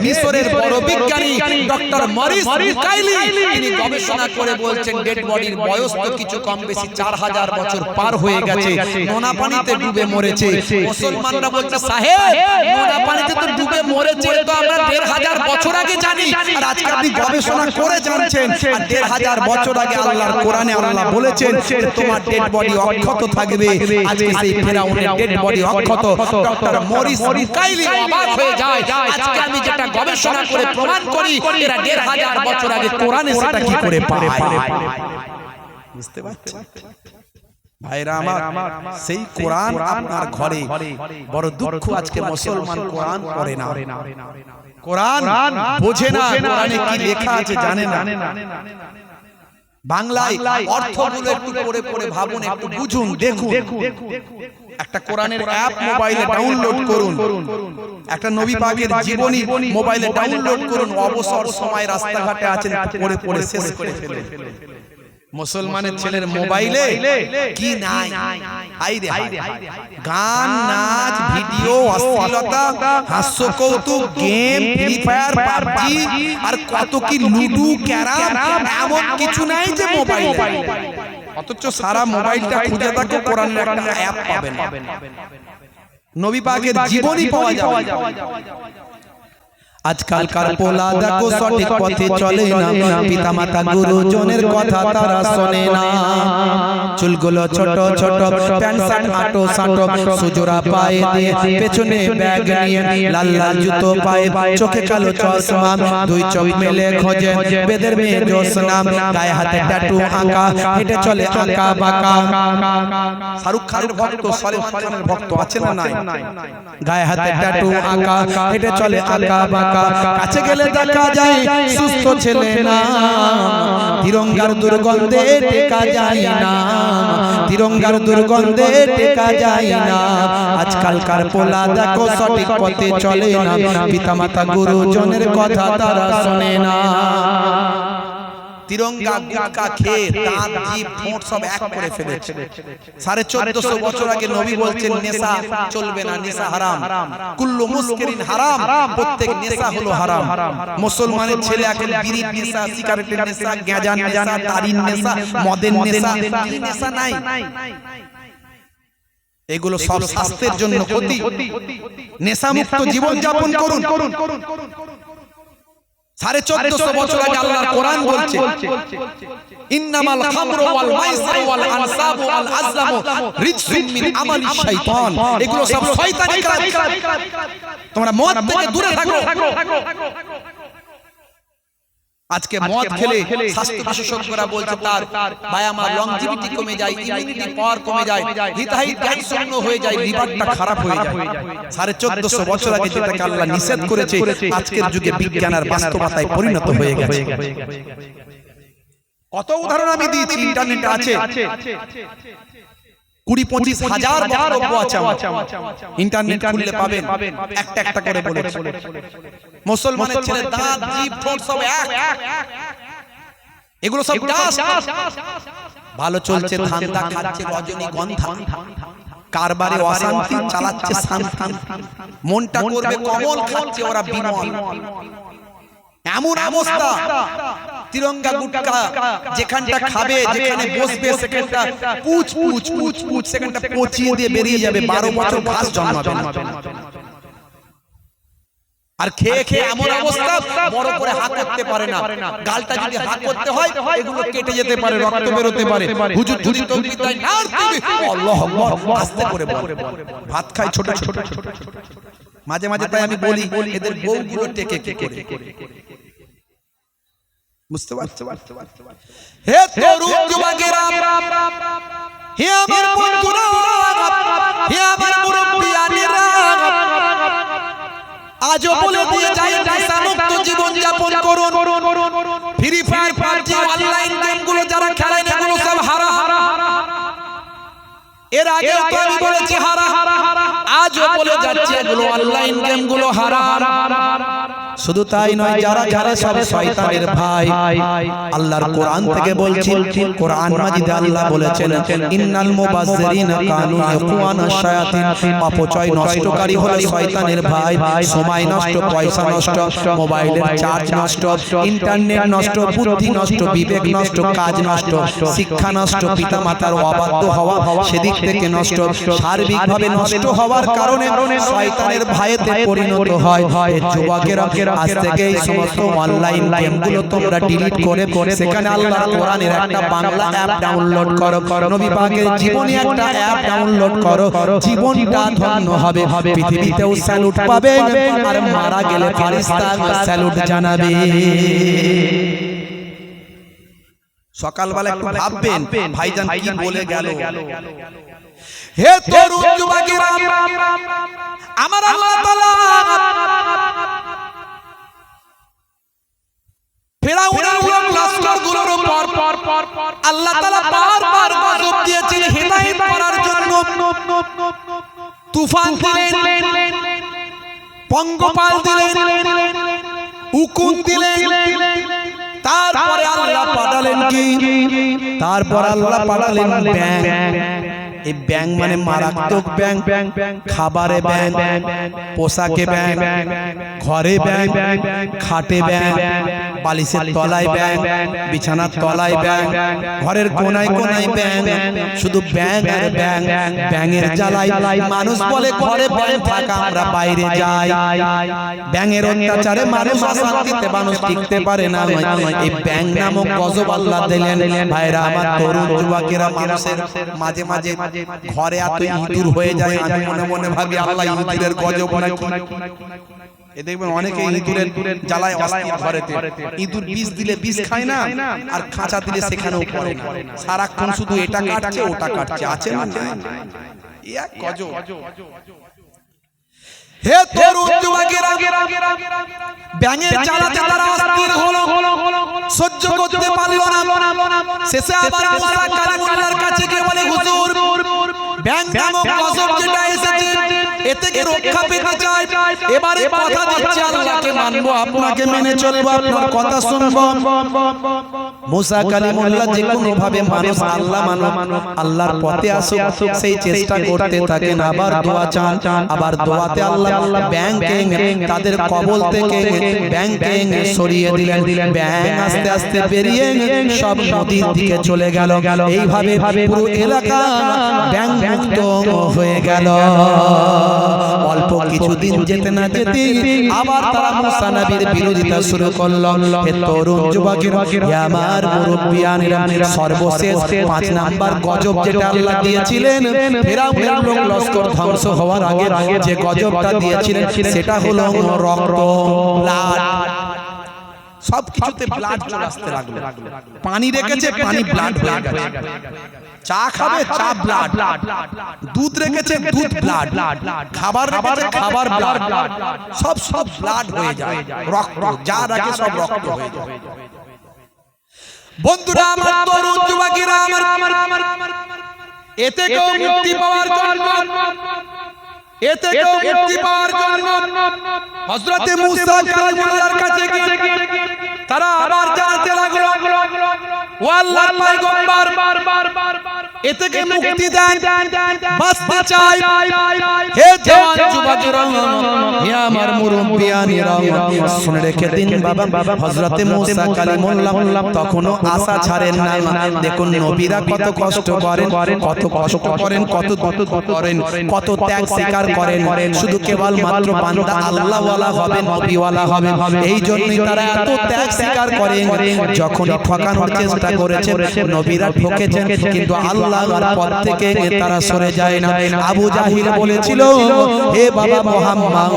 মিশরের বড় বিজ্ঞানী ডক্টর মরিস বুকাইলি তিনি গবেষণা করে বলছেন ডেড বডির বয়স তো কিছু কম বেশি 4000 বছর পার হয়ে গেছে, নোনা পানিতে ডুবে মরেছে। মুসলমানরা বলছে সাহেব নোনা পানিতে তো ডুবে মরেছে তো আমরা 1500 বছর আগে জানি, আর আজকে আপনি গবেষণা করে জানছেন আর 1500 বছর আগে আল্লাহর কোরআনে আল্লাহ বলেছেন তোমার ডেড বডি অক্ষত থাকবে। আজকে সেই ফেরাউনের ডেড বডি অক্ষত। ডক্টর মরিস বুকাইলি অবাক হয়ে যায়, আজকে আমি যেটা গবেষণা করে প্রমাণ করি এরা 1500 বছর আগে কোরআনে সেটা কি করে পায়। বুঝতে পারছেন ভাইরা আমার, সেই কোরআন আপনার ঘরে। বড় দুঃখ আজকে মুসলমান কোরআন পড়ে না, কোরআন বোঝে না, কোরআনে কি লেখা আছে জানে না। বাংলায় অর্থগুলো একটু পড়ে পড়ে ভাবুন, একটু বুঝুন, দেখুন। একটা কোরআনের অ্যাপ মোবাইলে ডাউনলোড করুন, একটা নবী পাকের জীবনী মোবাইলে ডাউনলোড করুন, অবসর সময় রাস্তাঘাটে আছেন পড়ে পড়ে শেষ করে ফেলেন। মুসলমানের ছেলের মোবাইলে কি নাই, আইরে গান, নাচ, ভিডিও, অশ্লীলতা, হাস্য কৌতুক, গেম, ফ্রি ফায়ার, পাবজি আর কত কি লুডু, ক্যারাম, এমন কিছু নাই যে মোবাইলে। অথচ সারা মোবাইলটা খুঁজে থাকো কোরআনের একটা অ্যাপ পাবেন, নবী পাকের জীবনী পাওয়া যাবে। আজকালকার পোলা দেখো সঠিক পথে চলে না, পিতা মাতা গুরুজনের কথা তারা শোনে না। চুলগুলো ছোট ছোট, প্যান্ট শার্ট আটো সাটো, সুজোরা পায়ে দিয়ে পেছনে ব্যাগ নিয়ে, লাল লাল জুতো পায়ে, চোখে কালো চশমা, দুই চোখ মেলে খোঁজে বেদের মেয়ে জোসনা, গায়ে হাতে ট্যাটু আঁকা, হেঁটে চলে আঁকা বাঁকা। শাহরুখ খানের ভক্ত, সলমান খানের ভক্ত আছে না নাই? গায়ে হাতে ট্যাটু আঁকা, হেঁটে চলে আঁকা বাঁকা, কাছে গেলে দেখা যায় সুস্থ ছেলে না, তিরঙ্গার দুর্গন্ধে টেকা যায় না, তিরঙ্গার দুর্গন্ধে টেকা যায় না। আজকালকার পোলা দেখো সঠিক পথে চলে না, পিতামাতা গুরুজনের কথা তারা শোনে না। তিরঙ্গা গুটকা খেয়ে দাঁত জিভ ঠোঁট সব এক করে ফেলেছে। 1450 বছর আগে নবী বলছেন নেশা চলবে না, নেশা হারাম, কুল্লু মুসকিরিন হারাম, প্রত্যেক নেশা হলো হারাম। মুসলমানের ছেলে এখন বিড়ির নেশা, সিগারেটের নেশা, গাঁজার নেশা, তারির নেশা, মদের নেশা, কি নেশা নাই? এগুলো সব স্বাস্থ্যের জন্য ক্ষতি। নেশামুক্ত জীবন যাপন করুন। 1450 বছর আগে আল্লাহর কোরআন বলছে ইন্নামাল খামরু ওয়াল মাইসিরু ওয়াল আনসাবু ওয়াল আজলামু রিজসুম মিন আমালিশ শাইতান। এগুলো সব শয়তানি কাজ, তোমরা মদ থেকে দূরে থাকো। আজকে মদ খেলে স্বাস্থ্য বিশেষজ্ঞরা বলছে তার বায়ামার লংজিভিটি কমে যায়, ইমিউনিটি পাওয়ার কমে যায়, হিতাহিত জ্ঞান শূন্য হয়ে যায়, লিভারটা খারাপ হয়ে যায়। 1450 বছর আগে যেটাকে আল্লাহ নিষেধ করেছে আজকের যুগে বিজ্ঞান আর বাস্তবতায় পরিণত হয়ে গেছে। কত উদাহরণ আমি দিয়েছি, ইন্টারনেটে আছে। 20-25 হাজার বক্তব্য আছে, ইন্টারনেট খুললে পাবেন, একটা একটা করে বলেছে। মুসলমানের ছেলে দাঁত জিভ ঠোঁট সব এক, এগুলো সব ডাস্ট। ভালো চলছে, ধান্দা খাচ্ছে রজনীগন্ধা, কারবারে অশান্তি চালাচ্ছে শান্তি, মনটা করবে কমল, খাচ্ছে ওরা বিমল। এমন অবস্থা তিরঙ্গা গুটকা যেখানটা খাবে যেখানে বসবে সেখানটা পুচ পুচ পুচ পুচ সেখানটা পচিয়ে দিয়ে বেরিয়ে যাবে 12 বছর ঘাস জন্মাবে না আর খেয়ে খেয়ে এমন অবস্থা বড় করে হাত করতে পারে না গালটা যদি হাত করতে হয় এগুলো কেটে যেতে পারে রক্ত বের হতে পারে হুজুর হুজুর তাকবীর দেয় না আল্লাহু আকবার আস্তে করে বল ভাত খায় ছোট ছোট মাঝে মাঝে তাই আমি বলি এদের বউগুলো টেকে কি করে বুঝতে পারছো হে তরুণ যুবকেরা হে আমার বন্ধুরা হে আমার মুরব্বিয়ানেরা আজও বলে দিয়ে যাই নেশামুক্ত জীবন যাপন করুন ফ্রি ফায়ার পাবজি অনলাইন গেমগুলো যারা খেলেন এগুলো সব হারাম এর আগে তো আমি বলেছি হারাম আজও বলে যাচ্ছি এগুলো অনলাইন গেমগুলো হারাম শুধু তাই নয় যারা যারা সব শয়তানের ভাই আল্লাহর কোরআন থেকে বলছি কোরআন মাজিদে আল্লাহ বলেছেন ইন্নাল মুবাজ্জিরিনা কানু ইয়াকুনা শায়াতিন অপচয় নষ্টকারী হলো শয়তানের ভাই সময় নষ্ট পয়সা নষ্ট মোবাইলের চার্জ নষ্ট ইন্টারনেট নষ্ট বুদ্ধি নষ্ট বিবেক নষ্ট কাজ নষ্ট শিক্ষা নষ্ট পিতামাতার অবাধ্য হওয়া সেদিক থেকে নষ্ট সার্বিকভাবে নষ্ট হওয়ার কারণে শয়তানের ভাইতে পরিণত হয় যুবকেরা আজ থেকে এই সমস্ত অনলাইন গেমগুলো তোমরা ডিলিট করে সেখানে আল্লাহর কোরআনের একটা বাংলা অ্যাপ ডাউনলোড করো নবী পাকের জীবনী একটা অ্যাপ ডাউনলোড করো জীবনটা ধন্য হবে পৃথিবীতেও স্যালুট পাবে আর মারা গেলে ফেরেশতা স্যালুট জানাবে সকালবেলা একটু ভাববেন ভাইজান কি বলে গেল হে তরুণ যুবকেরা আমার আল্লাহ তাআলা ফিরাউনের লস্করগুলোর উপর আল্লাহ তাআলা বারবার গজব দিয়েছেন হিদায়াত করার জন্য তুফান দিলেন পঙ্গপাল দিলেন উকুন দিলেন তারপরে আল্লাহ পাঠালেন কি তারপর আল্লাহ পাঠালেন ব্যাং এই ব্যাং মানে মারাত্মক ব্যাং খাবারে ব্যাং পোশাকে ব্যাং ঘরে ব্যাং খাটে ব্যাং বালিশের তলায় ব্যাং বিছানার তলায় ব্যাং ঘরের কোনায় কোনায় ব্যাং শুধু ব্যাং আর ব্যাং ব্যাঙের জ্বালায় মানুষ বলে ঘরে ব্যাং থাকা আমরা বাইরে যাই ব্যাঙের অত্যাচারে মানুষ অশান্তিতে মানুষ টিকতে পারে না এই ব্যাং নামক গজব আল্লাহ দিলেন ভাইরা আমার তরুণ যুবকেরা মানুষের মাঝে মাঝে ঘরে এত ইঁদুর হয়ে যায় আমি মনে মনে ভাবি আল্লাহ ইঁদুরের গজব নাকি এ দেখবেন অনেকে ইঁদুরের জ্বালায় অস্থির ঘরেতে ইঁদুর বিষ দিলে বিষ খায় না আর খাঁচা দিলে সেখানেও পড়ে না সারাক্ষণ শুধু এটা কাটছে ওটা কাটছে আছে না এক গজব হে তরুণ যুবকেরা ব্যাঙের জ্বালাতে তারা অস্থির হলো সহ্য করতে পারলো না শেষে আবার মুসা কালিমুল্লাহর কাছে গিয়ে বলে হুজুর ব্যাঙ নামক গজব যেটা এসেছে এ থেকে রক্ষা পেতে চাই এবারে কথা দিচ্ছি আল্লাহকে মানবো আপনাকে মেনে চলবো আপনার কথা শুনবো মুসা কালিমুল্লাহ যে কোনো ভাবে মানুষ আল্লাহ মানো আল্লাহর পথে আসো সেই চেষ্টা করতে থাকেন আবার দোয়া চান আবার দোয়াতে আল্লাহ ব্যাঙকে তাদের কবল থেকে ব্যাঙকে সরিয়ে দিলেন ব্যাঙ আস্তে আস্তে বেরিয়ে সব নদীর দিকে চলে গেল এইভাবে পুরো এলাকা ব্যাঙ মুক্ত হয়ে গেল অল্প কিছুদিন যেতে না যেতে আবার তারা মুসা নবীর বিরোধিতা শুরু করলো হে তরুণ যুবকেরা আমার মুরব্বিয়ানেরা সর্বশেষ 5 নাম্বার গজব যেটা আল্লাহ দিয়েছিলেন ফিরাউনের লোক লস্কর ধ্বংস হওয়ার আগে যে গজবটা দিয়েছিলেন সেটা হলো রক্ত ব্লাড সব কিছুতে ব্লাড চলে আসতে লাগলো পানি রেখেছে পানি ব্লাড হয়ে গেছে চা খাবে চা ব্লাড দুধ রেখেছে দুধ ব্লাড খাবার রেখেছে খাবার ব্লাড সব ব্লাড হয়ে যায় রক্ত যা রাখে সব রক্ত হয়ে যায় বন্ধুরা আমার তরুণ যুবকেরা আমার এতে কেউ মুক্তি পাওয়ার জন্য হযরতে মুসা কালিমুল্লাহর কাছে গিয়ে তারা আবার জানতে লাগলো ও আল্লাহর পয়গম্বর এ থেকে মুক্তি দেন, বাঁচতে চাই। হে জওয়ান যুবকেরা, হে আমার মুরব্বিয়ানেরা, শুনে রেখে দিন বাবা, হযরতে মুসা কালিমুল্লাহ তখনও আশা ছাড়েন না। দেখুন নবীরা কত কষ্ট করেন, কত কষ্ট করেন, কত দুঃখ করেন, কত ত্যাগ স্বীকার করেন, শুধু কেবল মাত্র বান্দা আল্লাহওয়ালা হবে, নবীওয়ালা হবে, এই জন্যই তারা এত ত্যাগ স্বীকার করেন। যখন ঠকানোর চেষ্টা করেছে, নবীরা ঠকেছেন, কিন্তু আল্লাহর পথ থেকে তারা সরে যায় না। আবু জাহিল বলেছিল, হে বাবা মুহাম্মদ,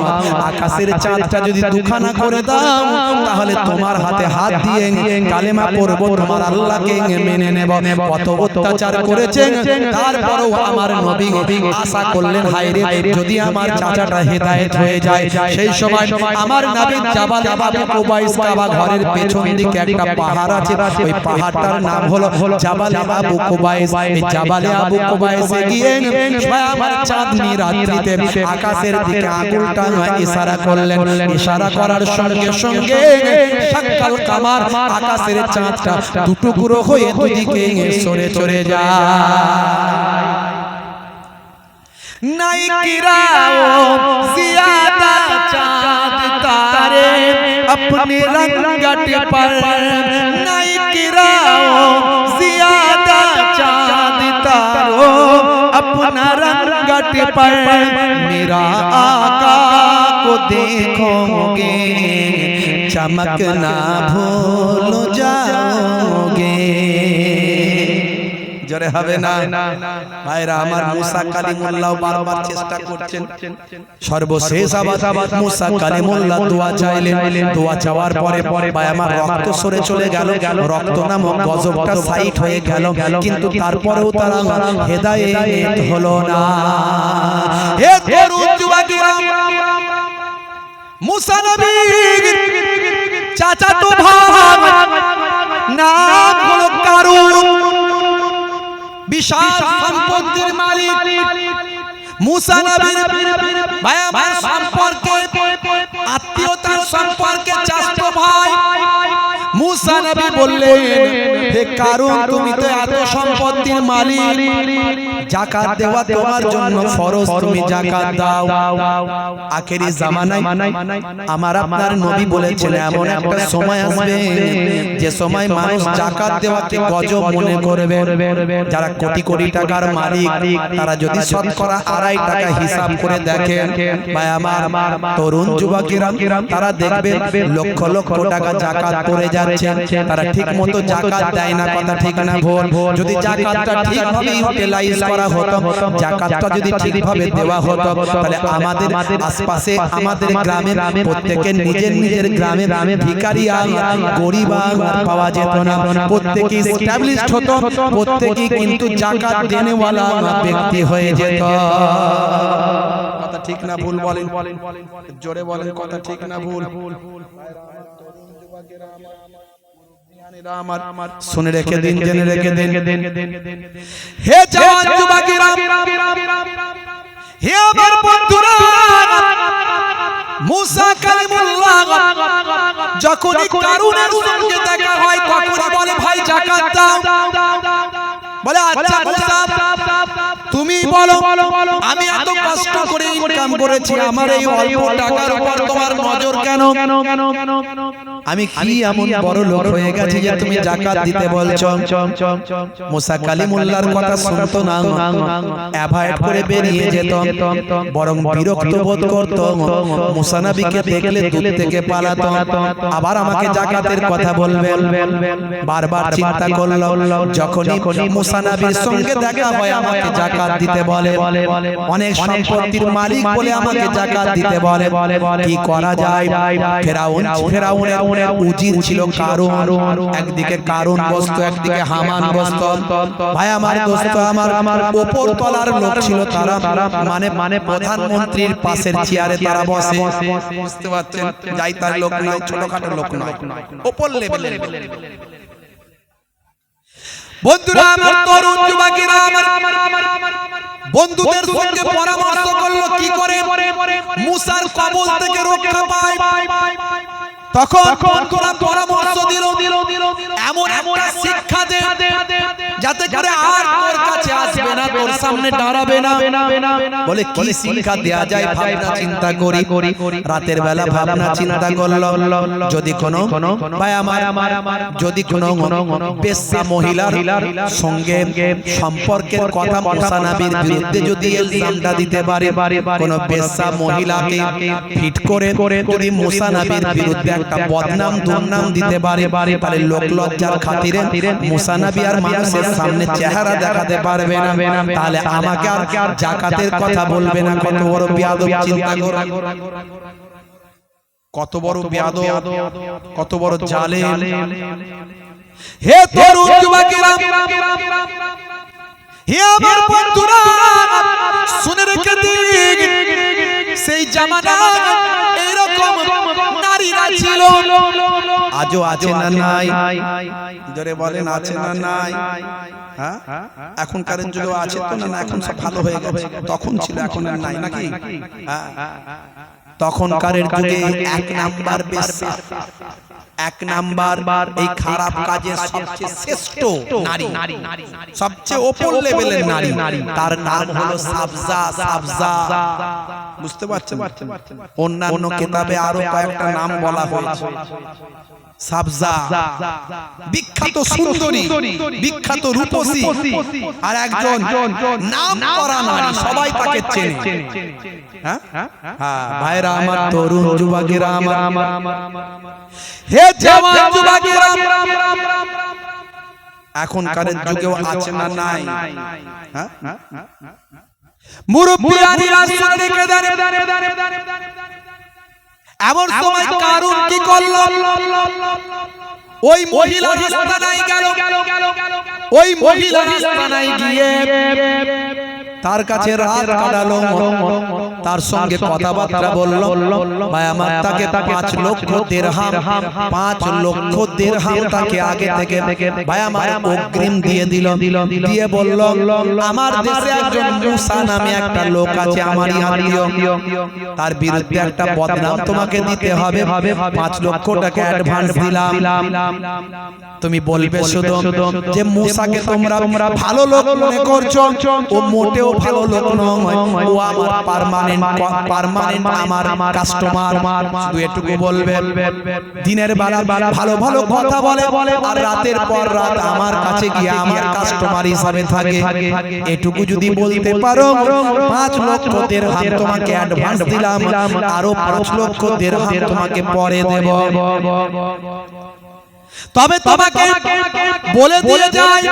আকাশের চাঁদটা যদি দুখানা করে দাও, তাহলে তোমার হাতে হাত দিয়ে কালেমা পড়ব, তোমার আল্লাহকে মেনে নেব। কত অত্যাচার করেছেন, তারপরেও আমার নবী আশা করলেন, হায়রে যদি আমার চাচাটা হেদায়েত হয়ে যায়। সেই সময় আমার নবী জাবাল আবু কুবাইস, কাবা ঘরের পেছন দিকে একটা পাহাড় আছে, ওই পাহাড়টার নাম হলো জাবাল আবু কুবাইস। এই জাবাল আবু কুবাইসে গিয়ে আমার চাঁদনি রাত্রিতে আকাশের দিকে আঙুলটা ইশারা করলেন। ইশারা করার সঙ্গে সঙ্গে শাক্কাল কামার, আকাশের চাঁদটা দুটুকরো হয়ে দুদিকে সরে চলে যায়। নাই কিরাও জিয়াদা চাঁদ तारे अपने रंगट पर, नहीं गिराओ ज़ियादा चाँद तारो अपना रंगट पर। मेरा आका को देखोगे चमकना भूल जाओगे। জোরে হবে না ভাইরা আমার? মুসা কালিমুল্লাহ বারবার চেষ্টা করছেন। সর্বশেষ আবার মুসা কালিমুল্লাহ দোয়া চাইলেন। দোয়া চাওয়ার পরে ভাই আমার রক্ত সরে চলে গেল, রক্ত নামক গজবটা সাইড হয়ে গেল, কিন্তু তারপরেও তারা হেদায়েত হলো না। হে তরুণ যুবকেরা, মুসা নবীর চাচাতো ভাই নাম হলো কারুন, বিশাল সম্পত্তির মালিক। মুসা নবীর ভাই আমার সম্পর্কে, আত্মীয়তার সম্পর্কে চাচাতো ভাই। মুসা নবী বললেন, হে কারুন, তুমি তো এত সম্পত্তির মালিক, যাকাত দেওয়া তোমার জন্য ফরজ, তুমি যাকাত দাও। আখেরি জামানায় আমার আপনার নবী বলেছেন, এমন একটা সময় আসবে যে সময় মানুষ যাকাত দেওয়াকে গজব মনে করবে। যারা কোটি কোটি টাকার মালিক, তারা যদি শতকরা 2.5 টাকা হিসাব করে দেখেন, ভাই আমার তরুণ যুবকেরা, তারা দেখবে লক্ষ লক্ষ টাকা যাকাত করে যাচ্ছে, তারা ঠিক মতো যাকাত দেয় না। কথা ঠিক না ভুল? যদি যাকাতটা ঠিকভাবে ইউটিলাইজ করা হতো, যাকাতটা যদি ঠিকভাবে দেওয়া হতো, তাহলে আমাদের আশপাশে, আমাদের গ্রামে প্রত্যেকের নিজের নিজের গ্রামে ভিখারি আর গরিব পাওয়া যেত না। প্রত্যেকে এস্টাবলিশড হতো, প্রত্যেকে কিন্তু যাকাত দেনেওয়ালা ব্যক্তি হয়ে যেত। কথা ঠিক না ভুল বলেন? জোরে বলেন, কথা ঠিক না ভুল? শুনে রেখে দিন, জেনে রেখে দিন। হে জওয়ান যুবকেরা, হে আমার বন্ধুরা, মুসা কালিমুল্লাহ যখনই কারুনের সঙ্গে দেখা হয়, তখন বলে, ভাই যাকাত দাও। বলে, আচ্ছা মুসা, তুমি বলো, আমি এত কষ্ট করে ইনকাম করেছি, আমার এই অল্প টাকার উপর তোমার নজর কেন? আমি কি এমন বড় লোক হয়ে গেছি যে তুমি যাকাত দিতে বলছো? মুসা কালিমুল্লাহর কথা শুনতো না, অ্যাভয়েড করে বেরিয়ে যেত, বরং বিরক্ত বোধ করত। মুসা নবীকে দেখলে দূর থেকে পালাতো। আবার আমাকে যাকাতের কথা বলবেন, বারবার চিন্তা করলো। যখনই মুসা নবীর সঙ্গে দেখা হয়, আমাকে যাকাত দিতে বলে, অনেক সম্পত্তির মালিক বলে আমাকে যাকাত দিতে বলে, কি করা যায়? ফেরাউনের উজির ছিল কারুন, একদিকে কারুন বসতো, একদিকে হামান বসতো। ভাই আমার দোস্ত, আমার উপর তলার লোক ছিল তারা, মানে প্রধানমন্ত্রীর পাশের চেয়ারে তারা বসে। বুঝতে পারছেন? যাই তার লোক নয়, ছোটখাটো লোক নয়, উপর লেভেলের। বন্ধুরা আমার, তরুণ যুবকেরা আমার, বন্ধুদের সঙ্গে পরামর্শ করলো কি করে মুসার কবল থেকে রক্ষা পায়। তখন বন্ধুরা পরামর্শ দিল, এমন একটা শিক্ষা দে সামনে দাঁড়াবে না। বলে কি শিক্ষা দেয়া যায় ভাবনা চিন্তা করি। রাতের বেলা ভাবনা চিন্তা করল, যদি কোনো ভাই আমার যদি কোনো বেশ্যা মহিলার সঙ্গে সম্পর্কের কথা মুসা নবীর বিরুদ্ধে যদি ইলজামটা দিতে পারে, কোনো বেশ্যা মহিলাকে ফিট করে যদি মুসা নবীর বিরুদ্ধে একটা বদনাম দুর্নাম দিতে পারে, তাহলে লোক লজ্জার খাতিরে মুসা নবী আর মানুষের সামনে চেহারা দেখাতে পারবে না, তাহলে আমাকে আর যাকাতের কথা বলবে না। কত বড় বেয়াদব চিন্তা করো, কত বড় বেয়াদব, কত বড় জালেম। হে তরুণ যুবকেরা, হে আমার বন্ধুরা, শুনে রেখে দিন, সেই জামানায় এরকম নারীরা ছিল, আজও আছে না নাই? জোরে বলেন, আছে না নাই? হ্যাঁ, এখনকার যুগেও আছে তো না? এখন সব ভালো হয়ে গেছে, তখন ছিল এখন আর নাই নাকি? হ্যাঁ, তখনকার যুগে এক নাম্বার বেশ্যা, এক নাম্বার এই খারাপ কাজের সবচেয়ে শ্রেষ্ঠ নারী, সবচেয়ে উপর লেভেলের নারী, তার নাম হলো সাবজা। সাবজা, বুঝতে পারছেন? অন্যান্য কিতাবে আরো কয়েকটা নাম বলা হয়েছে। সাবজা বিখ্যাত সুন্দরী, বিখ্যাত রূপসী, আর একজন নাম করা নারী, সবাই তাকে চেনে। হ্যাঁ হ্যাঁ ভাইরা আমার, তরুণ যুবকেরা আমার, হে জওয়ান যুবকেরা, এখনকার যুগেও আছে না নাই? হ্যাঁ, মুরব্বিয়ানিরা শুনে রেখে দেন, এমন সময় কারুন কি করল? ওই মহিলা রাস্তায় গেল, ওই মহিলা রাস্তায় গিয়ে তার কাছে রাত কাটালো, তার সঙ্গে কথাবার্তা বলল। ভাই আমার, তাকে 5 লক্ষ দিরহাম, 5 লক্ষ দিরহাম তাকে আগে থেকে ভাই আমার অগ্রিম দিয়ে দিল, দিয়ে বলল, আমার দেশে একজন মুসা নামে একটা লোক আছে, আমারই আত্মীয়, তার বিরুদ্ধে একটা বদনাম তোমাকে দিতে হবে, 5 লক্ষ টাকা অ্যাডভান্স দিলাম। তুমি বলবে শুধু যে মুসাকে তোমরা ভালো লোক মনে করছো, ও মোটেও ভালো লোক নয়, ও আমার পার্মানেন্ট আমার কাস্টমার। শুধু এটুকু বলবে, দিনের বেলা ভালো ভালো কথা বলে, আর রাতের পর রাত আমার কাছে গিয়ে আমার কাস্টমার হিসাবে থাকে। এটুকু যদি বলতে পারো, 5 লক্ষ দিরহাম তোমাকে অ্যাডভান্স দিলাম, আরো 5 লক্ষ দিরহাম তোমাকে পরে দেব। তবে তোমাকে বলে দিয়ে যায়,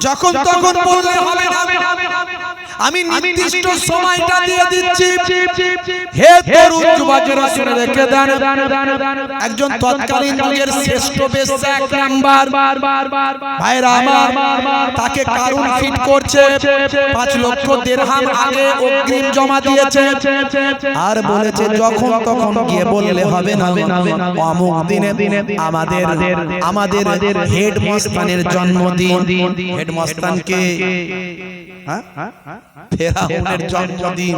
যখন তখন বললে হবে না, আমি নির্দিষ্ট সময়টা দিয়ে দিচ্ছি। হে তরুণ যুবকেরা শুনে রেখে দেন, একজন তৎকালীন যুগের শ্রেষ্ঠ বেশ্যা, এক নাম্বার ভাইরা আমার, তাকে কারুন ফিট করছে, 5 লক্ষ দিরহাম আগে অগ্রিম জমা দিয়েছে, আর বলেছে যখন তখন গিয়ে বললে হবে না, অমুক দিনে আমাদের হেডমাস্টারের জন্মদিন। হেডমাস্টারকে ফেরাউনের জন্মদিন,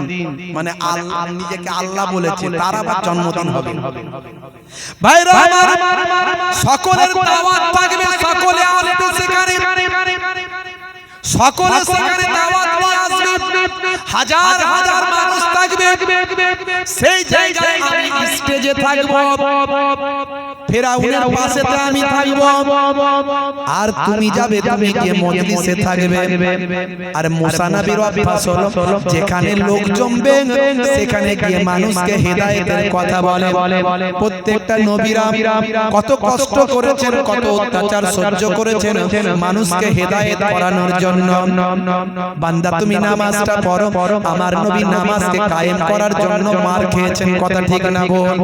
মানে আল্লাহ নিজেকে আল্লাহ বলেছে, তার আবার জন্মদিন হবে। ভাইরা আমার, সকলের দাওয়াত থাকবে, সকলে আসবে সেখানে, সকলে সেখানে দাওয়াত নিয়ে আসবে, হাজার হাজার মানুষ থাকবে, সেই জায়গায় আমি স্টেজে থাকব, ফেরাউনের পাশেতে আমি থাকব, আর তুমি যাবে, তুমি গিয়ে মজলিসে থাকবে। আর মুসা নবীর অভ্যাস হলো, যেখানে লোক জমবে সেখানে গিয়ে মানুষকে হেদায়েতের কথা বলে। প্রত্যেকটা নবীরা কত কষ্ট করেছেন, কত অত্যাচার সহ্য করেছেন মানুষকে হেদায়েত করানোর জন্য। বান্দা তুমি নামাজটা পড়ো, আমার নবী নামাজকে কায়েম করার জন্য মার খেয়েছেন, কথা ঠিক না বল?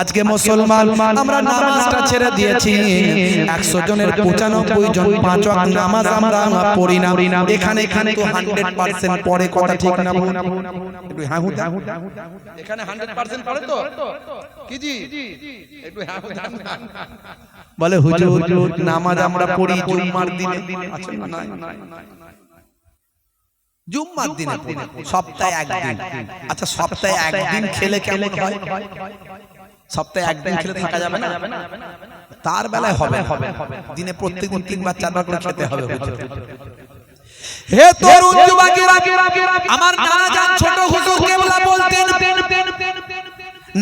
আজকে মুসলমান আমরা নামাজটা ছেড়ে দিয়েছি, 100 জনের 95 জন 5 ওয়াক্ত নামাজ আমরা পড়ি না। এখানে কিন্তু 100% পড়ে, কথা ঠিক না বল? একটু হ্যাঁ হুঁ, এখানে 100% পড়ে তো কি জি? একটু হ্যাঁ হুঁ বলে, হুজুর নামাজ আমরা পড়ি জুম্মার দিনে, আছে না? নাই, জুম্মার দিনে পড়ি, সপ্তাহে একদিন। আচ্ছা, সপ্তাহে একদিন খেলে কেমন হয়? সপ্তাহে একদিন খেলে থাকা যাবে না? তার বেলায় হবে, দিনে প্রত্যেকদিন 3 বার 4 বার করে খেতে হবে। হে তরুণ যুবকেরা, আমার নানা জান ছোট হুজুর কেবলা বলতেন,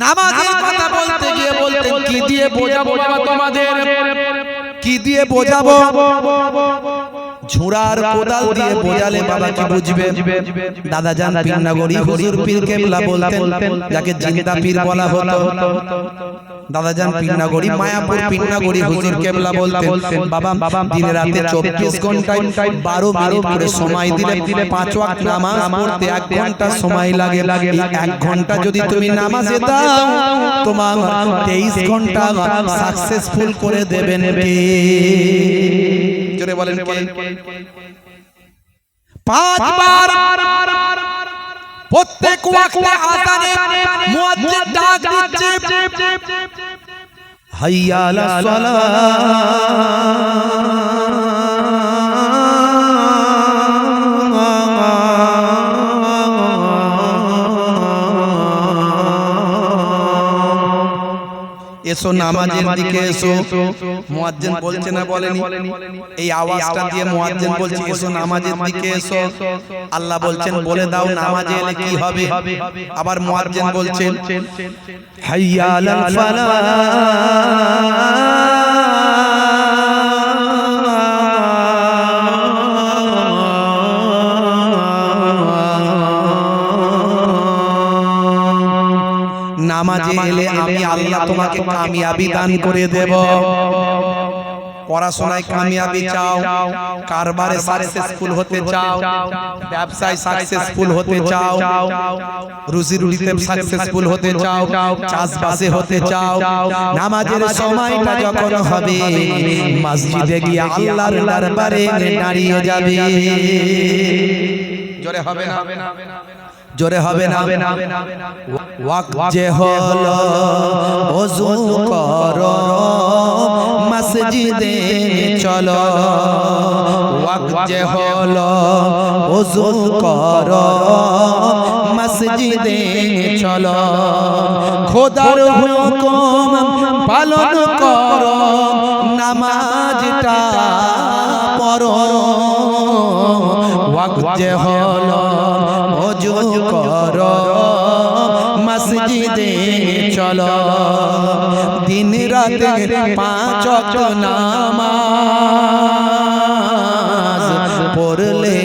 নামাজের কথা বলতে গিয়ে বলতেন, কি দিয়ে বোঝাবো বাবা তোমাদের, কি দিয়ে বোঝাবো? ঝুড়ার কোদাল দিয়ে বোঝালে বাবা কি বুঝবে? দাদা জান পীরনগরী হুজুর পীর কেবলা বলতেন, যাকে জিন্দা পীর বলা হতো। দাদা জান পীরনগরী মায়াপুর পীরনগরী হুজুর কেবলা বলতেন, বাবা দিনে রাতে 24 ঘন্টায় 12 মিনিট করে সময় দিলে 5 ওয়াক্ত নামাজ পড়তে 1 ঘন্টা সময় লাগে। 1 ঘন্টা যদি তুমি নামাজে দাও, তোমার 23 ঘন্টা সাকসেসফুল করে দেবেন কে? জোরে বলেন কে? 5 বার প্রত্যেক ওয়াক্তে আযানে মুয়াজ্জিন ডাক দিচ্ছে, হাইয়া আলাস সালাহ। এসো নামাজের দিকে এসো। মুয়াজ্জিন বলছে না বলেনি? এই আওয়াজটা দিয়ে মুয়াজ্জিন বলছে এসো নামাজের দিকে এসো। আল্লাহ বলছেন বলে দাও নামাজে এলে কি হবে। আবার মুয়াজ্জিন বলছেন হাইয়া আলাল ফালাহ। নামাজে এলে আমি আল্লাহ তোমাকে কামিয়াবি দান করে দেব। পড়াশোনায় কামিয়াবি চাও, কারবারে সাকসেসফুল হতে চাও, ব্যবসায় সাকসেসফুল হতে চাও, রুজি রুটিতে সাকসেসফুল হতে চাও, চাষবাসে হতে চাও, নামাজের সময়টা যখন হবে মসজিদে গিয়ে আল্লাহর দরবারে দাঁড়িয়ে যাবে। জোরে হবে না? জোরে হবে না? ওয়াক্ত যে হলো ওযু করো মসজিদে চলো। ওয়াক্ত যে হলো ওযু করো মসজিদে চলো। খোদার হুকুম পালন করো, নামাজটা পড়ো। ওয়াক্ত যে হলো ওযু করো মসজিদে চলো। দিন রাতে 5 ওয়াক্ত নামাজ পড়লে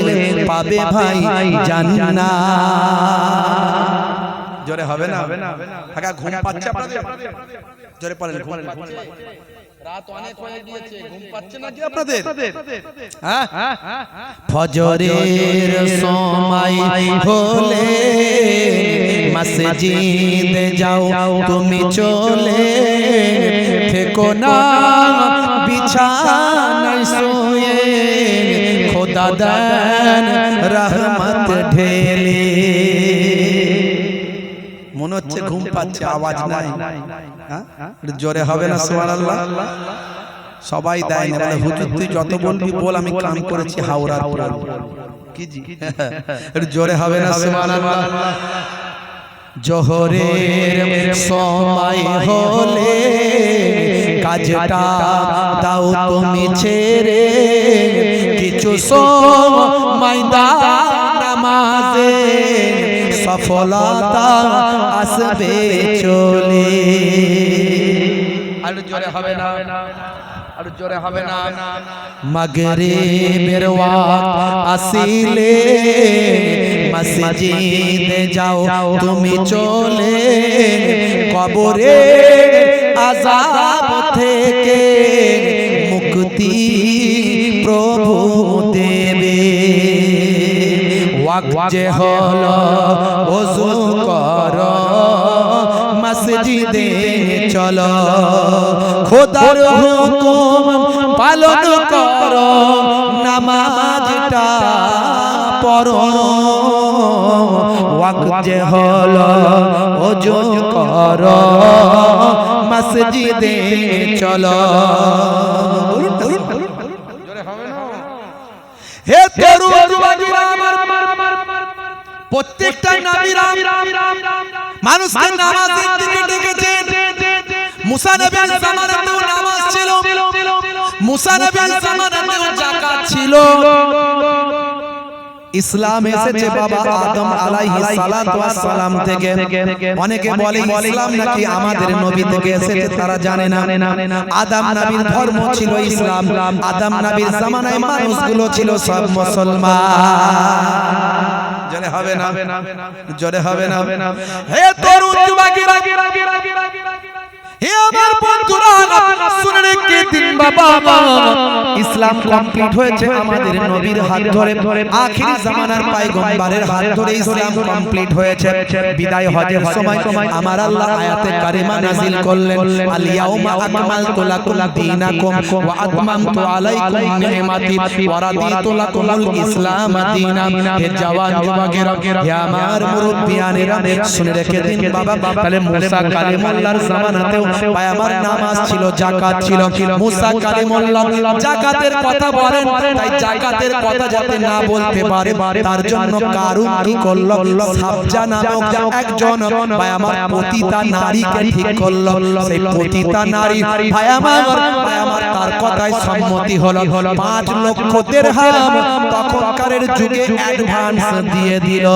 পাবে ভাই জান্নাত। জোরে হবে না? কাকা ঘুম পাচ্ছে আপনাদের? জোরে পড়েন ঘুম পাচ্ছে? রাত অনেক হয়ে গিয়েছে, ঘুম পাচ্ছে নাকি আপনাদের? হ্যাঁ, ফজরের সময় হলে মসজিদে যাও তুমি চলে, থেকো না বিছানায় শুয়ে, খোদা দেন রহমত ঢেলে। মনে হচ্ছে ঘুম পাচ্ছে, আওয়াজ নাই। জোরে হবে না সুবহানাল্লাহ? সবাই দেয় না, বলে হুজুর তুই যত বলবি বল, আমি কাম করেছি হাওড়ার পুল। কি জি? জোরে হবে না সুবহানাল্লাহ? জোহরের সময় হলে কাজটা দাও তুমি ছেড়ে, কিছু সময় দাও নামাজে, সফলতা আসবে চলে। আর জোরে হবে না? আর জোরে হবে না? মাগরিবের ওয়াক্ত আসিলে মসজিদে যাও তুমি চলে, কবরে আযাব থেকে মুক্তি প্রভু দেবে। ওয়াক্ত যে হলো ওযু করো মসজিদে চলো, খোদার হুকুম পালন করো, নামাজটা পড়ো। ওয়াক্ত যে হলো ওযু করো মসজিদে চলো। হে তরুণ যুবকেরা, প্রত্যেকটা নবীরা মানুষকে নামাজের দিকে ডেকেছেন। মুসা নবীর জামানাতেও নামাজ ছিল, মুসা নবীর জামানাতেও যাকাত ছিল। ইসলাম এসেছে বাবা আদম আলাইহিস সালাতু ওয়াস সালাম থেকে। অনেকে বলে ইসলাম নাকি আমাদের নবী থেকে এসেছে, তারা জানে না। আদম নবীর ধর্ম ছিল ইসলাম। আদম নবীর জামানায় মানুষগুলো ছিল সব মুসলমান। জোরে হবে না, জোরে হবে না। হে তরুণ যুবকেরা, হে আমার বন্ধুরা, শুনে রেখে দিন বাবা, ইসলাম কমপ্লিট হয়েছে আমাদের নবীর হাত ধরে। আখিরি জামানার পয়গম্বরের হাত ধরে ইসলাম কমপ্লিট হয়েছে। বিদায় হজের সময় আমার আল্লাহ আয়াতে কারিমা নাযিল করলেন, আল ইয়াউমা আকমালতু লাকুম দীনাকুম ওয়া আতমামতু আলাইকুম নি'মাতি ওয়া রাদিতু লাকুমুল ইসলাম দীনা। হে জওয়ান যুবকেরা, হে আমার মুরব্বিয়ানেরা, শুনে রেখে দিন বাবা, তাহলে মুসা কালিমুল্লাহর জামানাতেও আমার নামাজ ছিল, যাকাত ছিল। মুসা কালিমুল্লাহ যাকাতের কথা বলেন, তাই যাকাতের কথা যাতে না বলতে পারে তার জন্য কারুন কি করলো, সাবজা নামক একজন ভাই আমার পতিতা নারীকে ঠিক করলো। সেই পতিতা নারী ভাই আমার তার কথায় সম্মতি হলো। 5 লক্ষ দিরহাম তখনকারের যুগে অ্যাডভান্স দিয়ে দিল।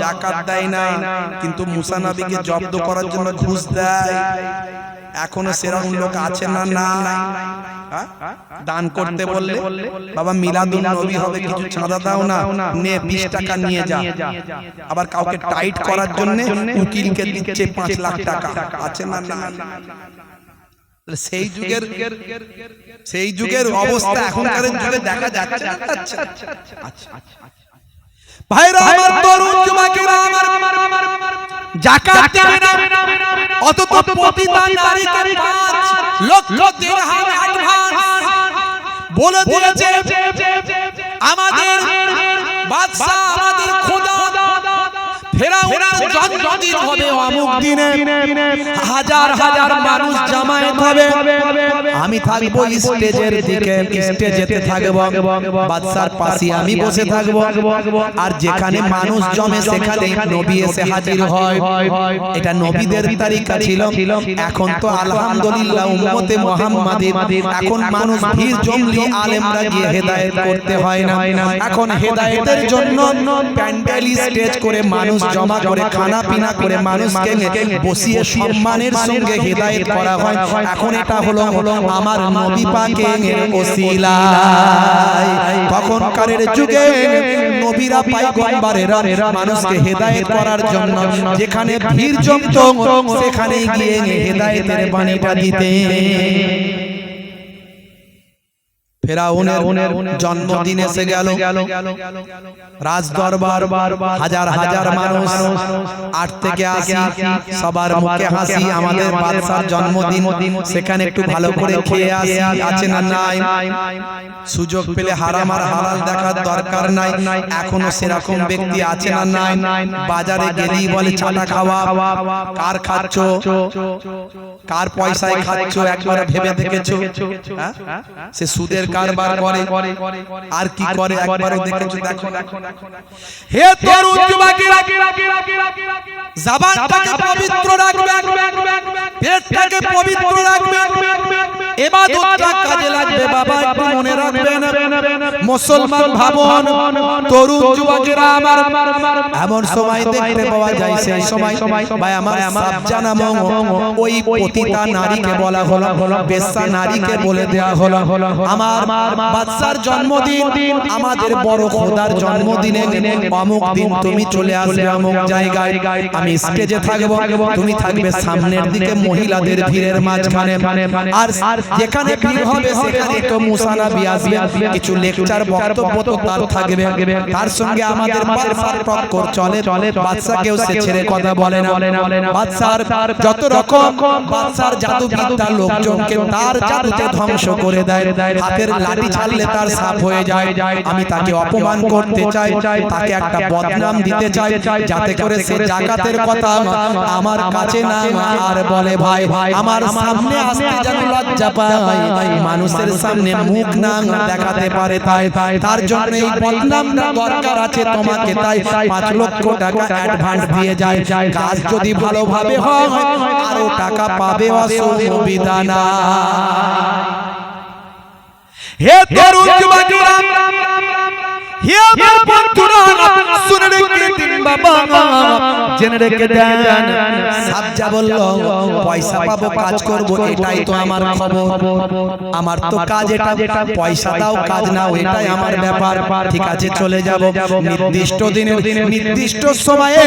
যাকাত দেয় না, কিন্তু মুসা নবীকে জব্দ করার জন্য ঘুষ দেয়। এখনো সেরকম লোক আছে না? না, দান করতে বললে বাবা মিলাদুন নবী হবে, কিছু চাঁদা দাও না, নে 20 টাকা নিয়ে যা। আবার কাউকে টাইট করার জন্য উকিলকে দিচ্ছে 5 লাখ টাকা, আছে না? না। সেই যুগের অবস্থা এখনকার যুগে দেখা যাচ্ছে। আচ্ছা ভাইরা আমার, তরুণ যুবকেরা আমার, যাকাত দেবে না, অথচ পতিতা নারীকে 5 লক্ষ দিরহাম অ্যাডভান্স বলে দিয়েছে। আমাদের বাদশা, আমাদের খোদা ফেরাউনের জন্মদিন হবে অমুক দিনে, হাজার হাজার মানুষ জামায়াত হবে। আমি থাকবো স্টেজের দিকে, স্টেজেতে থাকবো, বাদশার পাশে আমি বসে থাকবো। আর যেখানে মানুষ জমে সেখানে নবী এসে হাজির হয়। এটা নবীদের তারিকা ছিল। এখন তো আলহামদুলিল্লাহ উম্মতে মুহাম্মাদী, এখন মানুষ ভিড় জমলে আলেমরা গিয়ে হেদায়েত করতে হয় না। এখন হেদায়েতের জন্য প্যান্ডেল স্টেজ করে মানুষ জমা করে খানা পিনা করে মানুষকে বসিয়ে সম্মানের সঙ্গে হেদায়েত করা হয়। এখন এটা হলো আমার নবী পাকের ওসিলায়। তখনকারের যুগে নবীরা পয়গম্বরেরা মানুষকে হেদায়েত করার জন্য যেখানে ভিড় জমতো সেখানে গিয়ে হেদায়েতের বাণীটা দিতে। ফেরাউনের জন্মদিন এসে গেল, রাজ দরবার, হাজার হাজার মানুষ 8 থেকে 80, সবার মুখে হাসি। আমাদের বাদশার জন্মদিন, সেখানে একটু ভালো করে খেয়ে আসি, আছে না? নাই। সুযোগ পেলে হারাম আর হালাল দেখার দরকার নাই। এখনো সেরকম ব্যক্তি আছে না? নাই। বাজারে গেলেই বলে চাটা খাওয়া। কার খাচ্ছ, কার পয়সায় খাচ্ছ একবার ভেবে দেখেছো? সে সুদের কারবার করে, আর কি করে একবারও দেখেছো? দেখো। হে তরুণ যুবকেরা, জবানটাকে পবিত্র রাখবেন, পেটটাকে পবিত্র রাখবেন, ইবাদতটা কাজে লাগবে বাবা, একটু মনে রাখবেন। মুসলমান ভাবন, তরুণ যুবকেরা আমার, এমন সময় দেখতে পাওয়া যায়, সেই সময় ভাই আমার সাবজা নামক ওই পতিতা নারীকে বলা হলো, বেশ্যা নারীকে বলে দেয়া হলো, আমার বাদশার জন্মদিন, আমাদের বড় খোদার জন্মদিনে অমুক দিন তুমি চলে আসবে অমুক জায়গায়, আমি স্টেজে থাকবো, তুমি থাকবে সামনের দিকে মহিলাদের ভিড়ের মাঝখানে। আর যেখানে ভিড় হবে সেখানে তো মুসা নবী আসবে, কিছু লেকচার বক্তব্য তো তার থাকবে, তার সঙ্গে আমাদের বাদশার টক্কর চলে। বাদশাকেও সে ছেড়ে কথা বলে না। বাদশার যত রকম বাদশার জাদুবিদ্যা লোকজনকে তার জাদুতে ধ্বংস করে দেয়। হাতের লাঠি ছাড়লে তার সাফ হয়ে যায়। আমি তাকে অপমান করতে চাই, তাকে একটা বদনাম দিতে চাই, যাতে করে সে যাকাতের কথা আমার কাছে না আর বলে ভাই আমার সামনে আসতে যেন লজ্জা পায়, মানুষের সামনে মুখ না দেখাতে পারে। তার জন্য এই বদনামটা দরকার আছে তোমাকে। তাই 5 লক্ষ টাকা অ্যাডভান্স দিয়ে যায়। কাজ যদি ভালোভাবে হয় আরো টাকা পাবে, অসুবিধা না। হে তরুণ যুবকেরা, হে আমার বন্ধুরা শুনে রেখে দিন বাবা, জেনে রেখে দেন। সাবজা বলল পয়সা পাবো, কাজ করব, এটাই তো আমার খবর। আমার তো কাজ এটা, পয়সা দাও কাজ নাও, এটাই আমার ব্যাপার। ঠিক আছে চলে যাব। নির্দিষ্ট দিনে নির্দিষ্ট সময়ে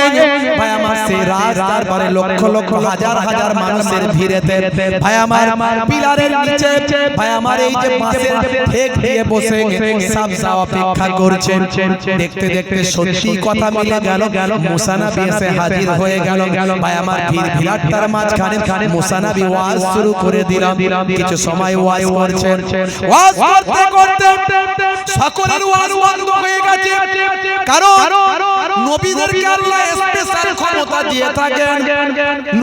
ভাই আমার সেই রাস্তার পারে লক্ষ লক্ষ হাজার হাজার মানুষের ভিড়েতে ভাই আমার পিলারের নিচে ভাই আমার এই যে বাঁশের ঠেক দিয়ে বসে সাবজা অপেক্ষা করছেন। দেখতে দেখতে সত্যি কথা মিলে গেল। মুসা নবী এসে হাজির হয়ে গেল। ভাই আমার ভিড় ভিড়াট্টার মাঝখানে মুসা নবী ওয়াজ শুরু করে দিলাম। কিছু সময় ওয়াজ করছেন, ওয়াজ করতে করতে সকলের ওয়াজ বন্ধ হয়ে গেছে। কারণ নবীদেরকে আল্লাহ স্পেশাল ক্ষমতা দিয়ে থাকেন।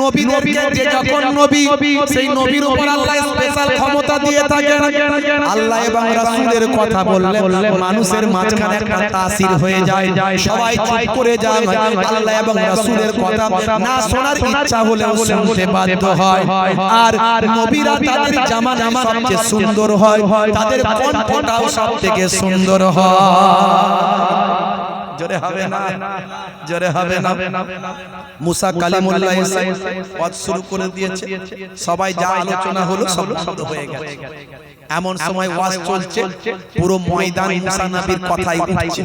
নবীদেরকে যে যখন নবী, সেই নবীর উপর আল্লাহ স্পেশাল ক্ষমতা দিয়ে থাকেন। আল্লাহ এবং রাসূলের কথা বললে মানুষের মাঝখানে একটা তাসির হয়ে যায়, সবাই চুপ করে যায়। আল্লাহ এবং রাসূলের কথা না শোনার ইচ্ছা হলেও শুনতে বাধ্য হয়। আর নবীরা তাদের জামানা সবচেয়ে সুন্দর হয়, তাদের কণ্ঠটাও সবথেকে সুন্দর হয়। জোরে হবে না, জোরে হবে না। মুসা কালিমুল্লাহ এসে ওয়াজ শুরু করে দিয়েছে। সবাই যা আলোচনা হলো সব বন্ধ হয়ে গেছে। এমন সময় ওয়াজ চলছে, পুরো ময়দান মুসা নবীর কথাই উঠছে।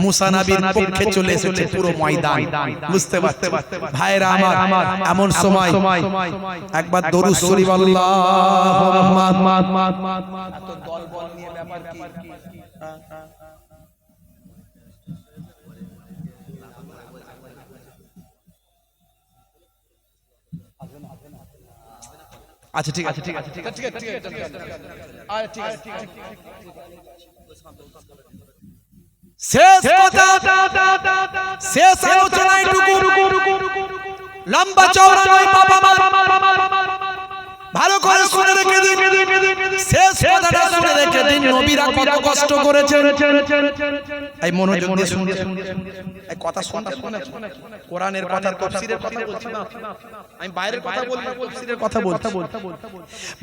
মুসা নবীর পক্ষে চলে এসেছে পুরো ময়দান। বুঝতে পারছেন ভাইরা আমার? এমন সময় একবার দরুদ শরীফ আল্লাহুম্মা এত দল বল নিয়ে ব্যাপার কি? আচ্ছা ঠিক আছে, ঠিক আছে, ঠিক আছে, ঠিক আছে, ঠিক আছে, ঠিক আছে, ঠিক আছে। শেষ কথা, শেষ আলোচনা এইটুকু, লম্বা চওড়া নয় বাবা, ভালো করে শুনে রেখে দিন। শেষ কথাটা শুনে রেখে দিন। নবীরা কত কষ্ট করেছেন, এই মনোযোগ দিয়ে শুনতে এই কথা শুনতে শুনে কোরআনের কথা, তাফসীরের কথা বলছি না, আমি বাইরের কথা বলি না, তাফসীরের কথা বলছি।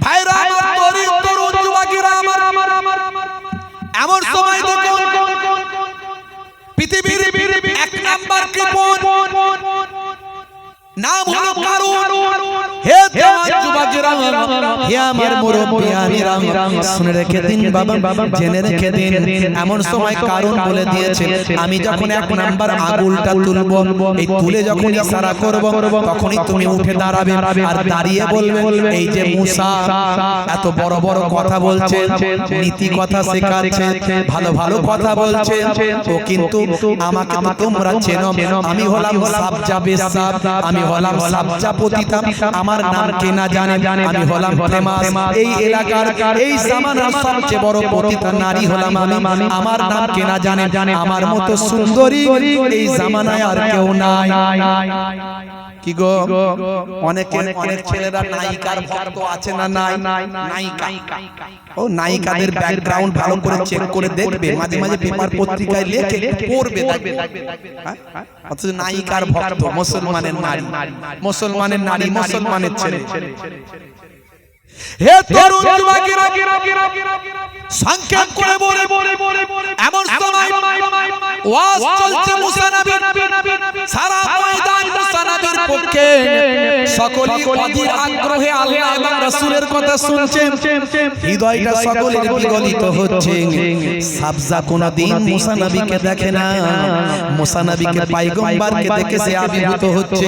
ভাইরা আমার, তরুণ তরুণ যুবকেরা আমার, এমন সময় দেখুন পৃথিবীর এক নাম্বার কৃপণ নাম হলো কারুন। হে জওয়ান যুবকেরা, হে আমার মুরব্বিয়ানেরা, শুনে রেখে দিন বাবা, জেনে রেখে দিন। এমন সময় কারুন বলে দিয়েছে, আমি যখন এক নাম্বার আগুলটা তুলব, এই তুলে যখন ইশারা করব, তখনই তুমি উঠে দাঁড়াবে আর দাঁড়িয়ে বলবে, এই যে মুসা এত বড় বড় কথা বলছে, নীতি কথা শেখাচ্ছে, ভালো ভালো কথা বলছে, ও কিন্তু আমাকে তো তোমরা চেনো, আমি হলাম সাবজা বেসাব, আমি হলাম সাবজা পতিতা, আমার নাম কে না জানে, আমি হলাম ফেমাস, এই এলাকার এই জামানার সবচেয়ে বড় পতিতা নারী হলাম আমি, আমার নাম কে না জানে, আমার মতো সুন্দরী এই জামানায় আর কেউ নাই। কি গো, অনেক ছেলেরা নায়িকার ভক্ত আছে না? নাই, নায়িকা, ও নায়িকাদের ব্যাকগ্রাউন্ড ভালো করে চেক করে দেখবে, মাঝে মাঝে পেপার পত্রিকায় লেখে পড়বে, দেখবে, অথচ নায়িকার ভক্ত মুসলমানের নারী, মুসলমানের নারী, মুসলমানের ছেলে। হে তরুণ যুবকেরা, সংক্ষেপ করে বলে, এমন সময় ওয়াজ চলছে মুসা নবীর, সারা ময়দান মুসা নবীর পক্ষে, সকলেই অধীর আগ্রহে আল্লাহ এবং রাসূলের কথা শুনছে, হৃদয়টা সকলের বিগলিত হচ্ছে। সাবজা কোনদিন মুসা নবীকে দেখে না, মুসা নবীকে পয়গম্বরকে দেখে সে আবির্ভূত হচ্ছে।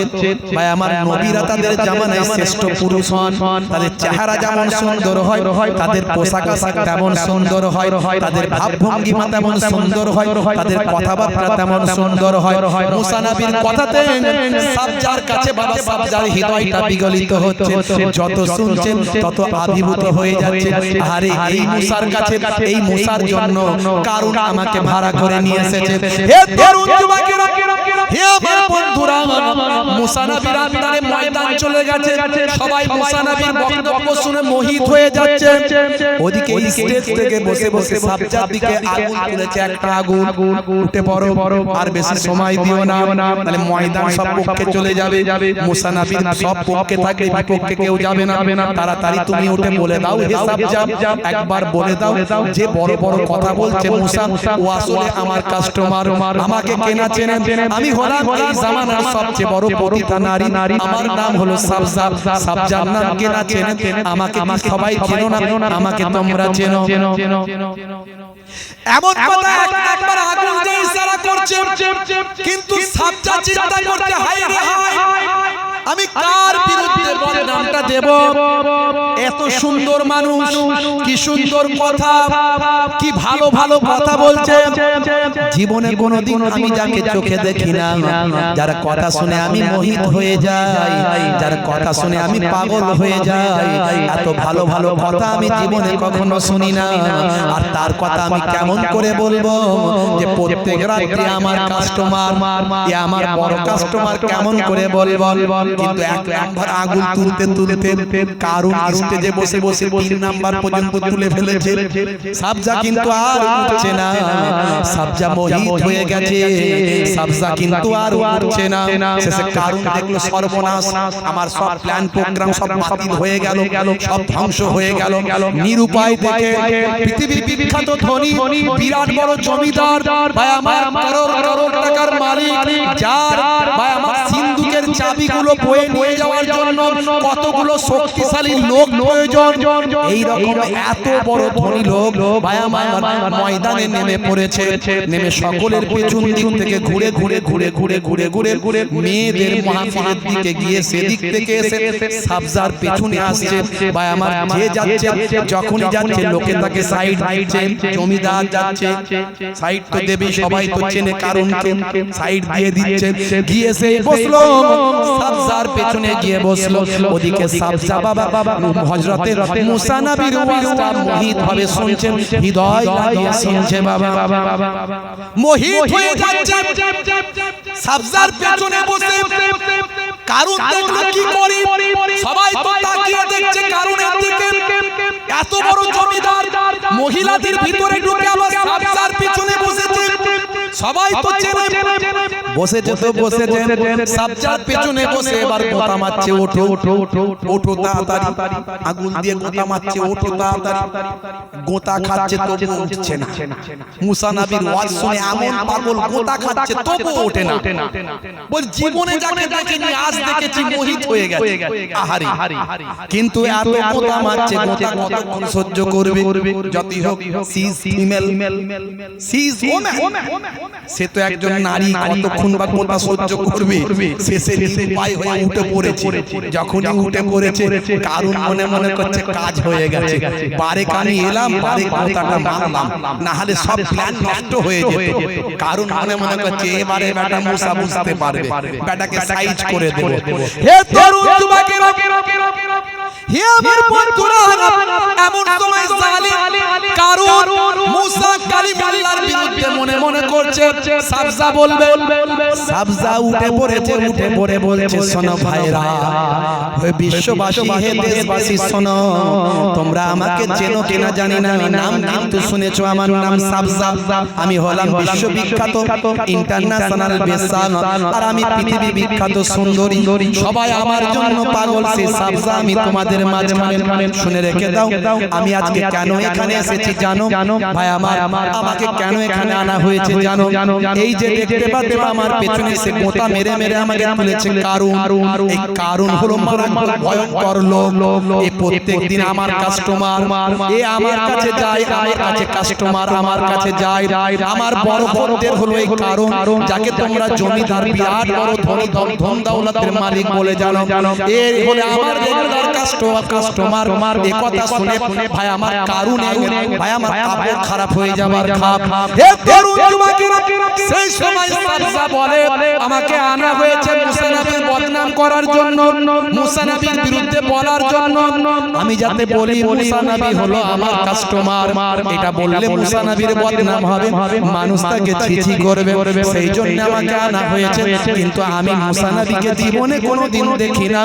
ভাই আমার, নবীরা তাদের জামানায় শ্রেষ্ঠ পুরুষ হন, তাদের চেহারা যেমন সুন্দর হয়, তাদের পোশাক আশাক তেমন সুন্দর হয়, তাদের ভাবভঙ্গিমা তেমন সুন্দর হয়, তাদের কথাবার্তা তেমন সুন্দর হয়। মুসা নবীর কথাতে সাবজার কাছে বাবা সাবজার হৃদয়টা বিগলিত হচ্ছে, যত শুনছেন তত আবির্ভূত হয়ে যাচ্ছে। আরে এই মুসার কাছে, এই মুসার জন্য কারুন আমাকে ভাড়া করে নিয়ে এসেছে। হে তরুণ যুবকেরা, হে আমার বন্ধুরা, মুসা নবীর আন্দারে ময়দান চলে গেছে, সবাই মুসা নবীর বক্তব্য শুনে মোহিত হয়ে যাচ্ছে। ওদিকে স্টেজ থেকে বসে বসে সাবজার দিকে আগুন তুলেছে, একটা আগুন, উঠে পড়ো আর বেশি সময় দিও না, তাহলে ময়দান সব পক্ষে চলে যাবে। মুসা নবীর সব পক্ষে থাকে, বিপক্ষে কেউ যাবে না। তাড়াতাড়ি তুমি উঠে বলে দাও, হে সাবজাব, একবার বলে দাও যে বড় বড় কথা বলছে মুসা, ও আসলে আমার কাস্টমার, আমাকে কেনা চেনে, আমি হলাম এই জামানার সবচেয়ে বড় পতিতা নারী, আমার নাম হলো সাবজাব। সাবজাব নাম কেনা চেনে, আমাকে সবাই চেনো না, আমাকে তোমরা চেনো। এমন কথা একবার আগুন যে ইশারা করছে, কিন্তু সাবজাব চিন্তা করছে, হায় রে হায়, আমি কার বিরুদ্ধে বদনামটা দেব? এত সুন্দর মানুষ, কি সুন্দর কথা, কি ভালো ভালো কথা বলছে। জীবনে কোনোদিন আমি যাকে চোখে দেখি না, যার কথা শুনে আমি মোহিত হয়ে যাই, যার কথা শুনে আমি পাগল হয়ে যাই, এত ভালো ভালো কথা আমি জীবনে কখনো শুনি না। আর তার কথা আমি কেমন করে বলবো যে প্রত্যেক রাতে আমার কাস্টমার, আমার বড় কাস্টমার, কেমন করে বলবো? কিন্তু এক নাম্বার আগুন তুলতে তুলতে কারণ স্টেজে বসে বসে 3 নাম্বার পর্যন্ত তুলে ফেলেছে। সাবজা কিন্তু আর উঠছে না, সাবজা মোহিত হয়ে গেছে, সাবজা কিন্তু আর উঠছে না। শেষে কারণ দেখলো সর্বনাশ, আমার সব প্ল্যান প্রোগ্রাম সব বাতিল হয়ে গেল, সব ধ্বংস হয়ে গেল। নিরুপায় দেখে পৃথিবীর বিখ্যাত ধনী বিরাট বড় জমিদার, ভাই আমার করোড় করোড় টাকার মালিক, যার ভাই আমার সিন্ধুকের চাবিগুলো বয়ে নিয়ে যাওয়ার জন্য কতগুলো শক্তিশালী লোক প্রয়োজন, এই রকম এত বড় ধনী লোক ভাই আমার ময়দানে নেমে পড়েছে। নেমে সকলের পেছন দিক থেকে ঘুরে ঘুরে ঘুরে ঘুরে ঘুরে ঘুরে ঘুরে মেয়েদের মাহফিলের দিকে গিয়ে সেদিক থেকে এসে সাবজার পেছনে আসছে। ভাই আমার যে যাচ্ছে, যখনই যাচ্ছে লোকে তাকে সাইড দিচ্ছে, জমিদার যাচ্ছে সাইড তো দেবে, সবাই তো চেনে কারণকে, সাইড দিয়ে দিচ্ছে। গিয়ে সে বসলো, সাবজার পেছনে গিয়ে বসলো। ওদিকে সাবজা বাবা হযরতের মুসা নবীর ওয়াজটা মোহিত ভাবে শুনছেন, হৃদয় লাগিয়ে শুনছে, বাবা মোহিত হয়ে যাচ্ছে। সাবজার পেছনে বসে কারণ দেখা কি করি, সবাই তো তাকিয়ে দেখছে কারণের দিকে। এত বড় জমিদার মহিলাদের ভিতরে ঢুকে আবার সাবজার পেছনে বসেছে, সবাই তো চেনে। বসেছে তো বসেছে, সাবজার পেছনে বসে এবার গোতা মারছে, ওঠো ওঠো তাড়াতাড়ি, আগুন দিয়ে গোতা মারছে, ওঠো তাড়াতাড়ি। গোতা খাচ্ছে তবু উঠছে না। মুসা নবীর ওয়াজ শুনে এমন পাগল, গোতা খাচ্ছে তবু ওঠে না। বল জীবনে যাকে দেখিনি আজ দেখেছি মোহিত হয়ে গেছে। আহারি, কিন্তু এত গোতা মারছে, গোতা কতক্ষণ সহ্য করবে? যতই হোক সিজ ফিমেল, সিজ ওম্যান, সে তো একজন নারী, কতক্ষণ বা গোতা সহ্য করবে? শেষে নিরুপায় হয়ে উঠে পড়েছে। যখনই উঠে পড়েছে কারণ মনে মনে করছে কাজ হয়ে গেছে, বারে কানে এলাম, বারে গোতাটা মারলাম, না হলে সব প্ল্যান নষ্ট হয়ে যেত। কারণ মনে মনে করছে এবারে বেটা মুসা বুঝতে পারবে, বেটাকে সাইজ করে দেব। হে তরুণ যুবকেরা, হে আমার বন্ধুরা, এমন সময় জালিম কারণ মুসা কালিমুল্লাহর বিরুদ্ধে মনে মনে করছে। সাবজা বলবে, সাবজা উঠে পড়েছে, উঠে পড়ে বলছে, শোনো ভাইরা, হে বিশ্ববাসী, হে দেশবাসী, শোনো, তোমরা আমাকে চেনো কিনা জানি না, নাম কিন্তু শুনেছো, আমার নাম সাবজা। আমি হলাম বিশ্ববিখ্যাত ইন্টারন্যাশনাল বেশ্যা, আর আমি পৃথিবী বিখ্যাত সুন্দরী, সবাই আমার জন্য পাগল। সে সাবজা আমি তোমাদের মাঝখানে, শুনে রেখে দাও। আমি আজকে কেন এখানে এসেছি জানো ভাই আমার? আমাকে কেন এখানে আনা হয়েছে জানো? এই যে দেখতে পাচ্ছ আমার পেছনে সে গোতা মেরে মেরে আমাকে তুলেছে কারণ, এই কারণ হলো ভয়ঙ্কর লোক। এই প্রত্যেকদিন আমার কাস্টমার, এ আমার কাছে যায়, আমার কাছে কাস্টমার আমার কাছে যায়। আমার বড় বড়দের হলো এই কারণ, যাকে তোমরা জমিদার, বিরাট বড় ধনী ধন দৌলতের মালিক বলে জানো। এর হলে আমার রেগুলার কাস্টমার। এই কথা শুনে ভাই আমার কারণ, ভাই আমার কাপড় খারাপ হয়ে যাবার খাপ। হে তরুণ যুবকেরা, সেই সময় সাবজা বলে, আমাকে আনা হয়েছে মুসা নবীর বদনাম করার জন্য, মুসা নবীর বিরুদ্ধে বলার জন্য। আমি যাতে বলি মুসা নবী হলো আমার কাস্টমার, এটা বললে মুসা নবীর বদনাম হবে, মানুষ তাকে ছিছি করবে, সেই জন্য আমাকে আনা হয়েছে। কিন্তু আমি মুসা নবীকে জীবনে কোনোদিন দেখি না,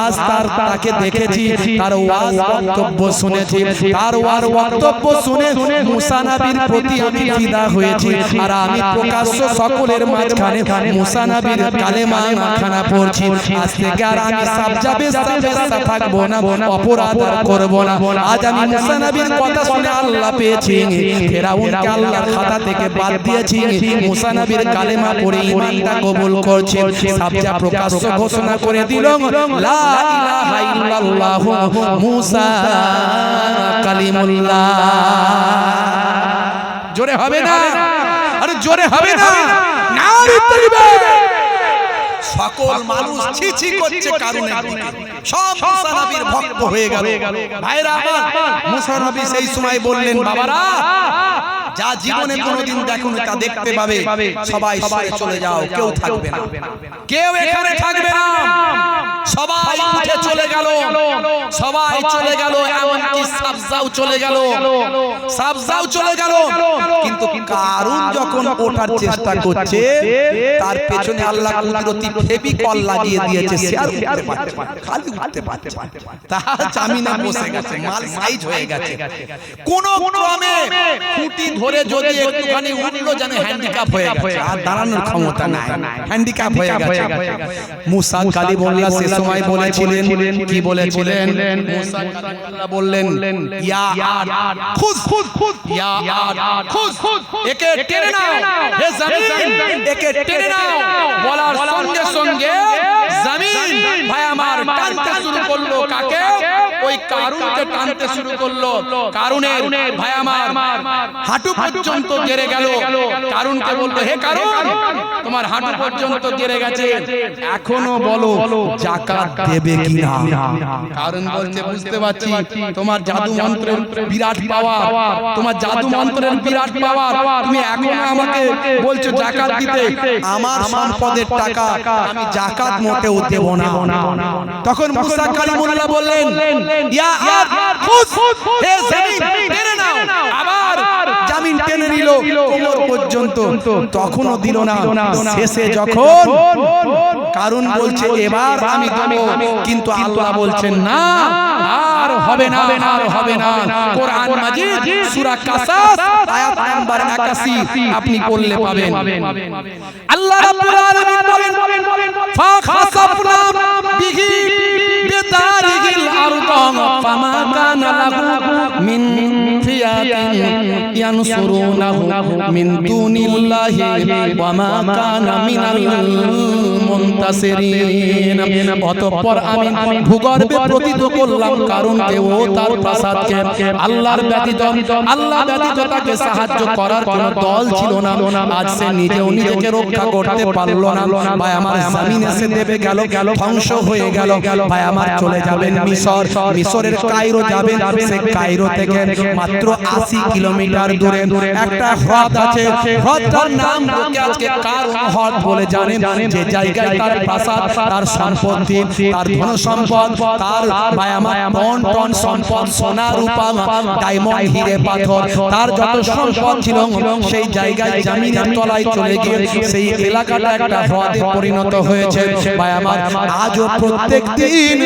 আজ তাকে দেখেছি, তার ওয়াজ বক্তব্য শুনেছি, তার ওয়াজ বক্তব্য শুনে মুসা নবীর প্রতি আমি ফিদা হয়েছি। আর আমি প্রকাশ্য সকলের মাঝখানে মুসা নবীর কালেমা খানা পড়ছি। আজ থেকে আর আমি সাবজাবে থাকবো না, অপরাধ করব না। আজ আমি মুসা নবীর কথা শুনে আল্লাহ পেয়েছি, ফেরাউনকে আল্লাহর খাতা থেকে বাদ দিয়েছি, মুসা নবীর কালেমা পড়ে ঈমানটা কবুল করছি। সাবজা প্রকাশ্য ঘোষণা করে দিল, লা ইলাহা ইল্লাল্লাহ মুসা কালিমুল্লাহ। জোরে হবে না? আরে জোরে হবে না? নারে তাকবীর! সকল মানুষ ছিছি করছে কারণে, সব মুসা নবীর ভক্ত হয়ে গেল। ভাইরা আমার, মুসা নবী সেই সময় বললেন, বাবারা যা জীবনে কোনোদিন দেখোনি তা দেখতে পাবে, সবাই সরে চলে যাও, কেউ থাকবে না, কেউ এখানে থাকবে না। সবাই উঠে চলে গেল, সবাই চলে গেল, এমনকি সাবজাও চলে গেল, সাবজাও চলে গেল। কিন্তু কারুন যখন ওঠার চেষ্টা করছে, তার পেছনে আল্লাহ কুদরতি ফেভিকল লাগিয়ে দিয়েছে, সে আর উঠতে পারছে না, খালি উঠতে পারছে না, তার জামিনে বসে গেছে, মাল সাইজ হয়ে গেছে। কোন ক্রমে খুঁটি ধরে যদি একটুখানি উঠলো, জানে হ্যান্ডিক্যাপ হয়ে গেছে, আর দাঁড়ানোর ক্ষমতা নাই, হ্যান্ডিক্যাপ হয়ে গেছে। মুসা কালিমুল্লাহ সে সময় বলেছিলেন, কি বলেছিলেন? মুসা কালিমুল্লাহ বললেন, ইয়া আদ খুদ খুদ খুদ, ইয়া আদ খুদ, একে টেনে নাও, হে জমিন একে টেনে নাও। বলার সঙ্গে সঙ্গে জমিন ভাই আমার টানতে শুরু করলো, কাকে? ওই কারুনকে টানতে শুরু করলো। কারুনের ভাই আমার হাঁটু পর্যন্ত গেড়ে গেল। কারুনকে বললো, হে কারুন, তোমার হাঁটু পর্যন্ত গেড়ে গেছে, এখনো বলো যাকাত দেবে কিনা? কারুন বলছে, বুঝতে পারছি তোমার জাদু মন্ত্রের বিরাট পাওয়ার, তোমার জাদু মন্ত্রের বিরাট পাওয়ার, তুমি এখনো আমাকে বলছো যাকাত দিতে। আমার সম্পদের টাকা আমি যাকাত মোটেও দেব না। তখন মুসা কালিমুল্লাহ বললেন, ইয়া আদ খুদ, হে জমিন টেনে নাও। আবার জমিন টেনে নিল কোমর পর্যন্ত, তখনও দিল না। শেষে যখন কারুন বলছে এবার আমি দেব, কিন্তু আল্লাহ বলছেন না, আর হবে না, আর হবে না। কোরআন মাজিদ সূরা কাসাস আয়াত নাম্বার 81 আপনি পড়লে পাবেন। আল্লাহ রাব্বুল আলামিন বলেন, ফাখাসাফনা বিহি বিদারিহিল আরদ ফামা কানা লাহু মিন ফিয়াতিন ইয়ানসুরুনাহু মিন দুনিল্লাহি ওয়া মা কানা মিনাল মুনতাসিরিন। অতঃপর আমি ভূগর্ভে প্রতিত করলাম কারণকে ও তার প্রাসাদকে, আল্লাহর ব্যতীত তাকে সাহায্য করার কোনো দল ছিল না। আজ সে নিজেও নিজেকে রক্ষা করতে পারলো না। ভাই আমার জমিনে সে দেবে গেল, ধ্বংস হয়ে গেল। ভাই আমার চলে যাবেন মিশর, মিশরের কায়রো যাবেন। সে কায়রো থেকে মাত্র 80 কিলোমিটার দূরে একটা হ্রদ আছে, হ্রদটার নাম লোকে আজকে কারুন হ্রদ বলে জানেন। যে জায়গায় তার প্রাসাদ, তার সম্পত্তি, তার ধন সম্পদ, তার ভাই আমার টন টন সম্পদ, সোনা রূপা ডায়মন্ড হিরে পাথর, তার যত সম্পদ ছিল, সেই জায়গায় জমিনের তলায় চলে গিয়ে সেই এলাকাটা একটা হ্রদে পরিণত হয়েছে। ভাই আমার আজও প্রত্যেক দিন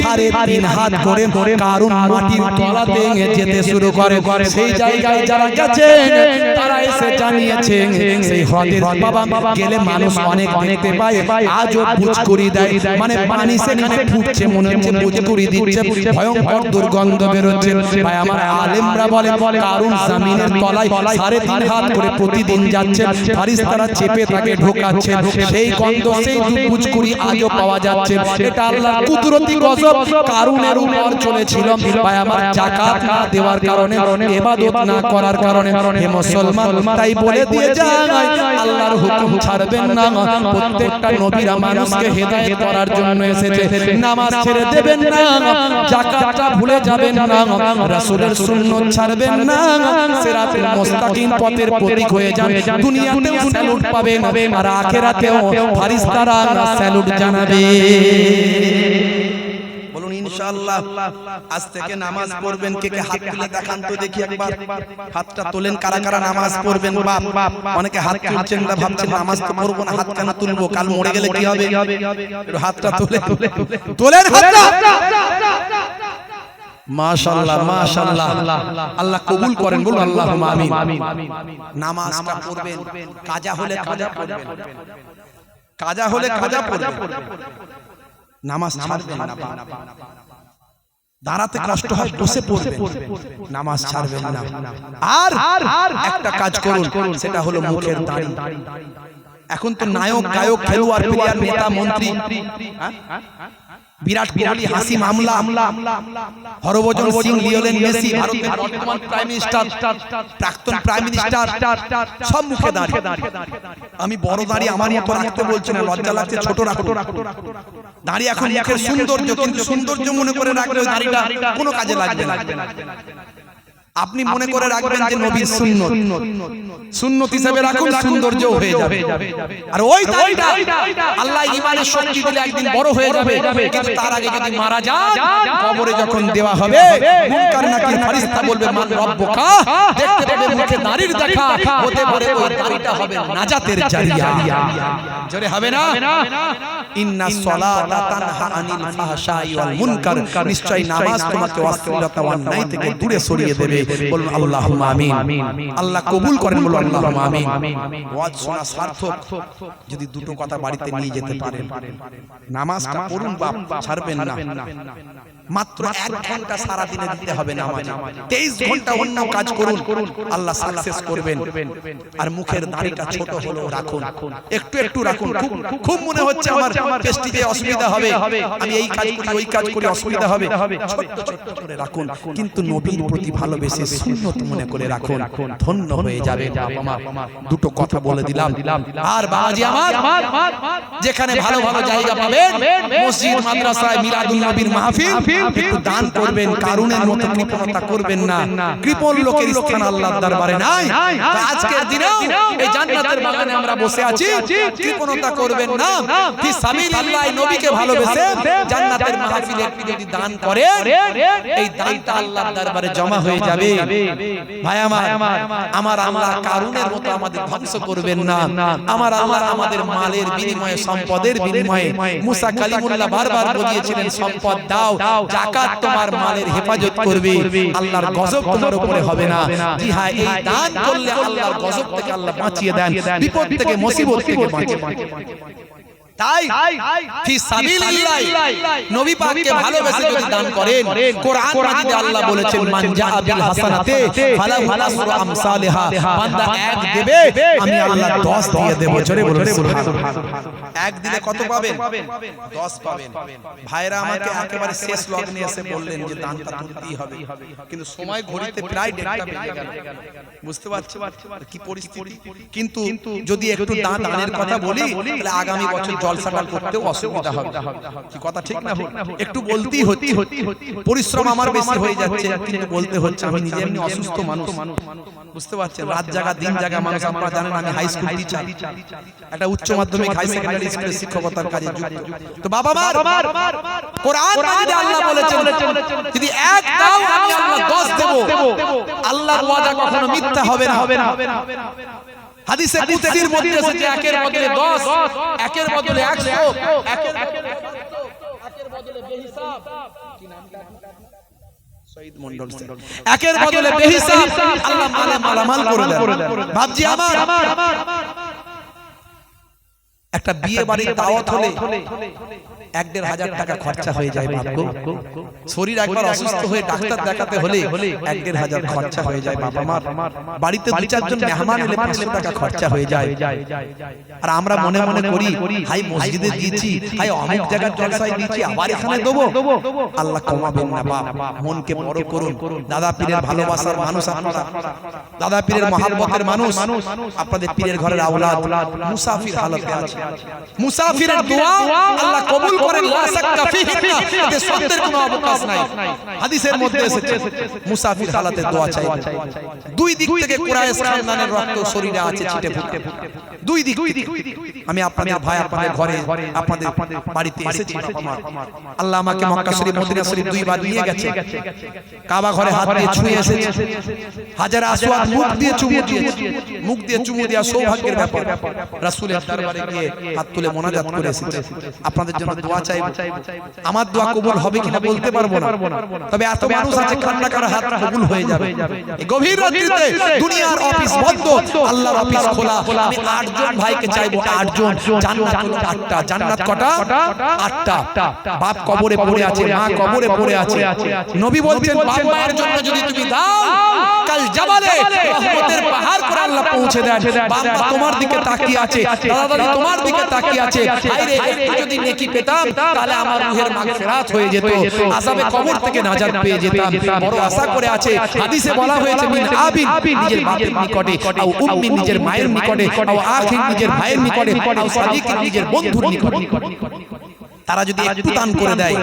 3.5 হাত করে কারুন মাটির তলাতে যেতে শুরু করে। সেই জায়গায় যারা গেছেন তারা এসে জানিয়েছেন, সেই হ্রদের বাবা গেলে মানুষ অনেক দেখতে পায়, আজও পুচকুরি দেয়, মানে পানি সেখানে ফুটছে, মনে হচ্ছে পুচকুরি দিচ্ছে, ভয়ঙ্কর দুর্গন্ধ বেরোচ্ছে। ভাই আমার আলেমরা বলে কারুন জমিনের তলায় 3.5 হাত করে প্রতিদিন যাচ্ছে, ফারিস্তারা চেপে তাকে ঢোকাচ্ছে, সেই গন্ধ, সেই পুচকুরি আজও পাওয়া যাচ্ছে। এটা আল্লাহর কুদরতি গজব কারুনের উপর চলেছিল। ভাই আমার যাকাত না দেওয়ার কারণে, ইবাদত না করার কারণে হে মুসলমান তাই বলে দিয়ে যায় আল্লাহর হুকুম ছাড়বেন না প্রত্যেকটা নবীরা মানুষকে হেদায়েত করার জন্য এসেছে নামাজ ছেড়ে দেবেন না যাকাতটা ভুলে যাবেন না রাসূলের সুন্নাত ছাড়বেন না সিরাতুল মুস্তাকিম পথের প্রতীক হয়ে যান দুনিয়াতেও স্যালুট পাবেন আর আখিরাতেও ফেরেশতারা স্যালুট জানাবে বলুন ইনশাআল্লাহ আজ থেকে নামাজ পড়বেন কে কে হাত তুলে দেখান তো দেখি একবার হাতটা তোলেন কারা কারা নামাজ পড়বেন বাপ অনেকে হাত তুলছেন না ভাবছেন নামাজ তো পড়ব না হাত কেন তুলবো কাল মরে গেলে কি হবে একটু হাতটা তোলেন হাতটা মাশাআল্লাহ মাশাআল্লাহ আল্লাহ কবুল করেন বলুন আল্লাহুম্মা আমিন নামাজটা পড়বেন কাজা হলে কাজা পড়বেন কাজা হলে কাজা পড়বেন নামাজ ছাড়বেন না দাঁড়াতে কষ্ট হয় বসে পড়বেন নামাজ ছাড়বেন না আর একটা কাজ করুন সেটা হলো মুখের দাড়ি এখন তো নায়ক গায়ক খেলোয়াড় প্লেয়ার নেতা মন্ত্রী বিরাট কোহলি হাসি মামলা হরভজন সিং লিওনেল মেসি ভারতের বর্তমান প্রাইম মিনিস্টার প্রাক্তন প্রাইম মিনিস্টার সব মুখে দাড়ি আমি বড় দাড়ি আমার মতো রাখতে বলছি না লজ্জা লাগছে ছোট রাখো দাড়ি এখন মুখের সৌন্দর্য কিন্তু সৌন্দর্য মনে করে রাখলে দাড়িটা কোনো কাজে লাগবে না আপনি মনে করে রাখবেন যে নবীর সুন্নাত সুন্নাত হিসেবে রাখুন সৌন্দর্য হয়ে যাবে আর ওই দাড়িটা আল্লাহ ঈমানের শক্তি দিলে একদিন বড় হয়ে যাবে কিন্তু তার আগে যদি মারা যান কবরে যখন দেওয়া হবে মুনকার নাকির ফেরেশতা বলবে মান রব্বুকা দেখতে পাবে মুখে দাড়ির দেখা হতে পারে ওই দাড়িটা হবে নাজাতের জারিয়া জোরে হবে না ইন্নাস সালাতা তানহা আনিল ফাহশাই ওয়াল মুনকার নিশ্চয় নামাজ তোমাকে অশ্লীলতা অন্যায় থেকে দূরে সরিয়ে দেবে বলুন আল্লাহুম্মা আমিন আল্লাহ কবুল করেন বলুন আল্লাহুম্মা আমিন ওয়াজ শোনা সার্থক যদি দুটো কথা বাড়িতে নিয়ে যেতে পারেন নামাজটা পড়ুন বাপ ছাড়বেন না মাত্র 1 ঘন্টা সারা দিনে দিতে হবে নামাজ 23 ঘন্টা অন্য কাজ করুন আল্লাহ সাকসেস করবেন আর মুখের দাড়িটা ছোট হলো রাখুন একটু একটু রাখুন খুব মনে হচ্ছে আমার পেস্টিতে অসুবিধা হবে আমি এই কাজ করি ওই কাজ করি অসুবিধা হবে ছোট ছোট করে রাখুন কিন্তু নবীর প্রতি ভালোবেসে সুন্নাত মনে করে রাখুন ধন্য হয়ে যাবে বাবা মা দুটো কথা বলে দিলাম আর বাবাজি আমার যেখানে ভালো ভালো জায়গা পাবেন মসজিদ মাদ্রাসায় মিলাদুন নবীর মাহফিল একটু দান করবেন কারুনের মতো কৃপণতা করবেন না কৃপণ লোকের স্থান আল্লাহর দরবারে নাই আজকের দিনেও এই জান্নাতের বাগানে আমরা বসে আছি কৃপণতা করবেন না ফি সাবিলিল্লাহ নবীকে ভালোবেসে জান্নাতের মাহফিলে একটু যদি দান করে এই দানটা আল্লাহর দরবারে জমা হয়ে যাবে ভাই আমার আল্লাহ কারুনের মতো আমাদের ধ্বংস করবেন না আমার আল্লাহ আমাদের মালের বিনিময়ে সম্পদের বিনিময়ে মুসা কালিমুল্লাহ বারবার বলিয়েছিলেন সম্পদ দাও যাকাত তোমার মালের হেফাজত করবে আল্লাহর গজব তোমার উপরে হবে না জি হ্যাঁ এই দান করলে আল্লাহর গজব থেকে আল্লাহ বাঁচিয়ে দেন বিপদ থেকে মুসিবত থেকে বাঁচিয়ে তাই ফি সাবিলিল্লাহ নবী পাককে ভালোবেসে যদি দান করেন কোরআন মাজিদে আল্লাহ বলেছেন মান জাআ বিল হাসানাতি ফালাহু আশরু আমসালিহা বান্দা এক দেবে আমি আল্লাহ 10 দিয়ে দেব জোরে বলুন সুবহানাল্লাহ এক দিলে কত পাবেন 10 পাবেন ভাইরা আমাকে একেবারে শেষ লগ্নে এসে বললেন যে দানটা তুলতেই হবে কিন্তু সময় ঘড়িতে প্রায় 1:30 বেজে গেল বুঝতে পারছেন কি পরিস্থিতি কিন্তু যদি একটু দানের কথা বলি তাহলে আগামী বছর জলসাটা করতেও অসুবিধা হবে কি কথা ঠিক না একটু বলতেই হচ্ছে পরিশ্রম আমার বেশি হয়ে যাচ্ছে কিন্তু বলতে হচ্ছে আমি নিজে এমনি অসুস্থ মানুষ বুঝতে পারছেন রাত জাগা দিন জাগা মানুষ আপনারা জানেন আমি হাই স্কুল টিচার একটা উচ্চ মাধ্যমিক হাই সেকেন্ডারি স্কুলে শিক্ষকতার কাজে যুক্ত তো বাবা মার কোরআন মাজিদে আল্লাহ বলেছেন যদি এক দাও আমি আল্লাহ 10 দেব আল্লাহর ওয়াদা কখনো মিথ্যা হবে না হাদিসে কুদসির মধ্যে এসেছে একের বদলে 10 একের বদলে 100 একের বদলে বেহিসাব কি নামটা শহীদ মন্ডল স্যার একের বদলে বেহিসাব আল্লাহ মালে মালামাল করে দেন বাপজি আমার একটা বিয়ে বাড়ির দাওয়াত হলে 1-1.5 টাকা খরচা হয়ে যায় বাপগো। শরীর একবার অসুস্থ হয়ে ডাক্তার দেখাতে হলে 1-1.5 খরচা হয়ে যায় বাপ আমার। বাড়িতে 2-4 জন মেহমান এলে 500 টাকা খরচা হয়ে যায়। আর আমরা মনে মনে করি হাই মসজিদে দিয়েছি, হাই অনেক জায়গায় জলসায় দিয়েছি, আবার এখানে দেবো। আল্লাহ কমাবেন না বাপ, মনকে বড় করুন। দাদা পীরের ভালোবাসার মানুষ আপনারা, দাদা পীরের মহব্বতের মানুষ, আপনাদের পীরের ঘরের আওলাদ মুসাফির হালতে আছে। মুসাফিরের দোয়া আল্লাহ কবুল করেন, লা শাক্কা ফিহি, এতে সন্দেহের কোনো অবকাশ নাই। হাদিসের মধ্যে এসেছে মুসাফির হালতে দোয়া চাইবে। দুই দিক থেকে কুরাইশ খানদানের রক্ত শরীরে আছে ছিটে ফুটে, দুই দিক। আমি আপনাদের ভাই, আপনাদের ঘরে, আপনাদের বাড়িতে এসেছি। আল্লাহ আমাকে মক্কা শরীফ, মদিনা শরীফ দুইবার নিয়ে গেছে। কাবা ঘরে হাত দিয়ে ছুঁয়ে এসেছি। হাজারে আসওয়াদ মুখ দিয়ে চুমু দিয়েছি, মুখ দিয়ে চুমু দেওয়া সৌভাগ্যের ব্যাপার। রাসূলের দরবারে গিয়ে হাত তুলে মোনাজাত করে এসেছি। আপনাদের জন্য দোয়া চাইব। আমার দোয়া কবুল হবে কিনা বলতে পারবো না, তবে এত মানুষ আছে কান্না করে হাত কবুল হয়ে যাবে। এই গভীর রাত্রিতে দুনিয়ার অফিস বন্ধ, আল্লাহর অফিস খোলা। আমি 8 জন ভাইকে চাইবো, 8 জন। জান্নাত হলো 8টা। জান্নাত কটা? 8টা। বাপ কবরে পড়ে আছে, মা কবরে পড়ে আছে। নবী বলছেন বাপ মায়ের জন্য যদি তুমি দাও, কাল জাবালে রহমতের পাহাড় করে আল্লাহ পৌঁছে দেন। বাপ মা তোমার দিকে তাকিয়ে আছে, দাদা দাদি তোমার দিকে তাকিয়ে আছে। হায়রে একটু যদি নেকি পেতাম তাহলে আমার রূহের মাগফিরাত হয়ে যেত, আযাবে কবর থেকে নাজাত পেয়ে যেতাম। বড় আশা করে আছে। হাদিসে বলা হয়েছে মিন আবিন, নিজের বাপের নিকটে, আও উম্মি নিজের মায়ের নিকটে, আও আখির নিজের ভাইয়ের নিকটে, আও সাদিকিন নিজের বন্ধুর নিকটে। তারা যদি একটু দান করে দেয়,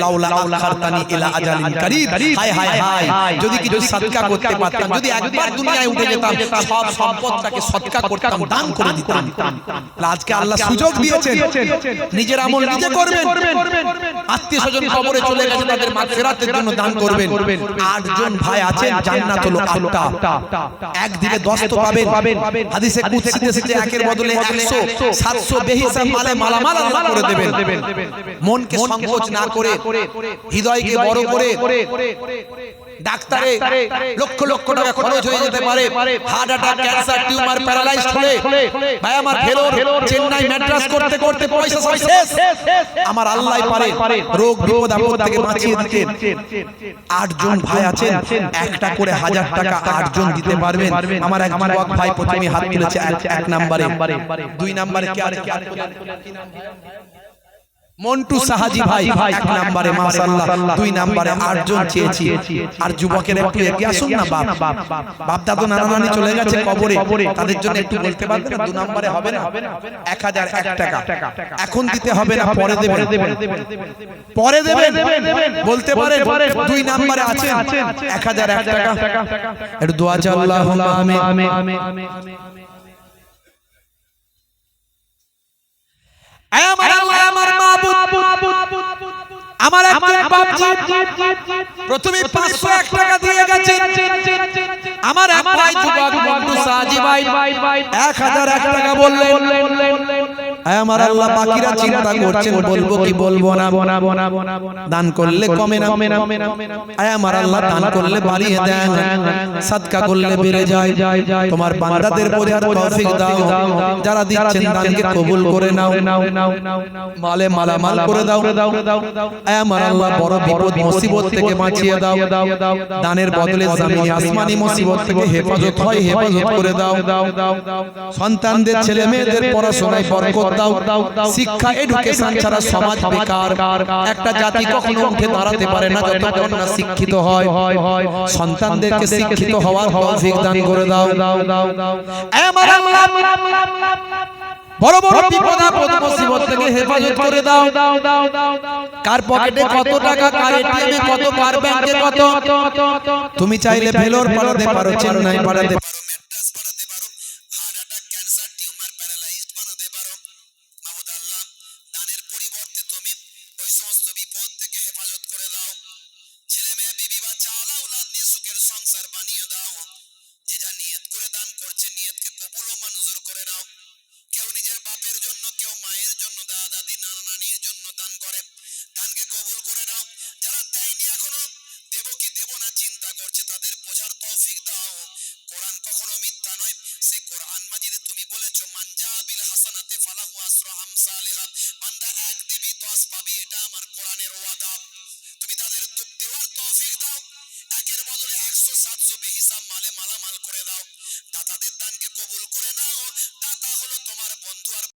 লাউলা আখারতানি ইলা আজালিন কারীব, হায় হায় হায়, যদি কিছু সদকা করতে পারতাম, যদি একবার দুনিয়ায় উঠে যেতাম, সব সম্পদটাকে সদকা করতাম, দান করে দিতাম। আজকে আল্লাহ সুযোগ দিয়েছেন, নিজের আমল নিজে করবেন। আত্মীয়স্বজন কবরে চলে গেছে, তাদের মাগফিরাতের জন্য দান করবেন। 8 জন ভাই আছেন, জান্নাত হলো 8টা। একদিকে 10 তো পাবেন। হাদিসে কুদসিতে এসেছে একের বদলে 100, 700 বেহিসাব মালে মালামাল আল্লাহ করে দেবেন। মনকে সংকোচ না করে, হৃদয়কে বড় করে। ডাক্তারে লক্ষ লক্ষ টাকা খরচ হয়ে যেতে পারে, heart attack, cancer, tumour, paralysed হলে ভাই আমার ফেলোর চেন্নাই ম্যাড্রাস করতে করতে পয়সা সব শেষ। আমার আল্লাহই পারে রোগ বিপদ আপদ থেকে বাঁচিয়ে দিতে। 8 জন ভাই আছেন, একটা করে 1000 টাকা 8 জন দিতে পারবেন। আমার এক যুবক ভাই প্রথমে হাত তুলেছে 1 নম্বরে। 2 নম্বরে কে আর মন্টু সাহাজি ভাই 1 নম্বরে মাশাআল্লাহ। 2 নম্বরে 8 জন চেয়েছি। আর যুবকের একটু এগিয়ে আসুন না। বাপ দাদু নানা নানি চলে গেছে কবরে, তাদের জন্য একটু বলতে পারবেন না 2 নম্বরে হবে না? 1001 টাকা এখন দিতে হবে না, পরে দেবেন, পরে দেবেন বলতে পারেন। 2 নম্বরে আছে 1001 টাকা। একটু দোয়া চাই, আল্লাহুম্মা আমিন। আমার মাবুদ, আমার একজন বাপজি প্রথমে 501 টাকা দিয়ে গেছেন। আমার এক ভাই যুবক বন্ধু সাজি ভাই 1001 টাকা বললেন। আমার আল্লাহ বাকিরা চিন্তা করছেন বলবো কি বলবো না। দান করলে কমে না, আমার আল্লাহ দান করলে বাড়িয়ে দেন, সাদকা করলে বেড়ে যায়। তোমার বান্দাদের বোঝার তৌফিক দাও, যারা দিচ্ছেন দানকে কবুল করে নাও, মালে মালামাল করে দাও। আমার আল্লাহ বড় বিপদ মুসিবত থেকে বাঁচিয়ে দাও। দানের বদলে জমিনি আসমানি মুসিবত থেকে হেফাজত হয়, হেফাজত করে দাও। সন্তানদের ছেলে মেয়েদের পড়াশোনায় বরকত দাও। শিক্ষা এডুকেশন ছাড়া সমাজ বেকার। একটা জাতি কখনো উঠে দাঁড়াতে পারে না যতক্ষণ না শিক্ষিত হয়। সন্তানদেরকে শিক্ষিত হওয়ার তৌফিক দান করে দাও। আমার আল্লাহ বড় বড় বিপদ আপদ মুসিবত থেকে হেফাজত করে দাও। কার পকেটে কত টাকা, কার এটিএমে কত, কার ব্যাংকে কত। তুমি চাইলে ভেলোর পাঠাতে পারো, চেন্নাই পাঠাতে পারো, ম্যাড্রাস পাঠাতে পারো, heart attack, cancer, tumour, paralysed বানাতে পারো। মাবুদ আল্লাহ দানের পরিবর্তে তুমি ওই সমস্ত বিপদ থেকে হেফাজত করে দাও। ছেলে মেয়ে, বিবি বাচ্চা, আওলাদ নিয়ে সুখের সংসার বানিয়ে দাও। যে যা নিয়ত করে দান করছে, নিয়তকে কবুল ও মঞ্জুর করে নাও। কেউ নিজের বাপের জন্য, কেউ মায়ের জন্য, দাদা দাদি নানা নানির জন্য দান করে, দানকে কবুল করে নাও। যারা দেয়নি এখনো, দেব কি দেব না চিন্তা করছে, তাদের বোঝার তৌফিক দাও। কোরআন কখনো মিথ্যা নয়, সেই কোরআন মাজিদে তুমি বলেছ বলেছো মানজা বিল হাসানাতে ফালাহু আসরু আমসালিহা, বান্দা এক দিবি 10 পাবি, এটা আমার কোরআনের ওয়াদা। তুমি তাদের দেওয়ার তৌফিক দাও, একের বদলে 100 700 বেহিসাব মালে মালামাল করে দাও। দাতাদের দানকে কবুল করে নাও। দাতা হলো তোমার বন্ধু আর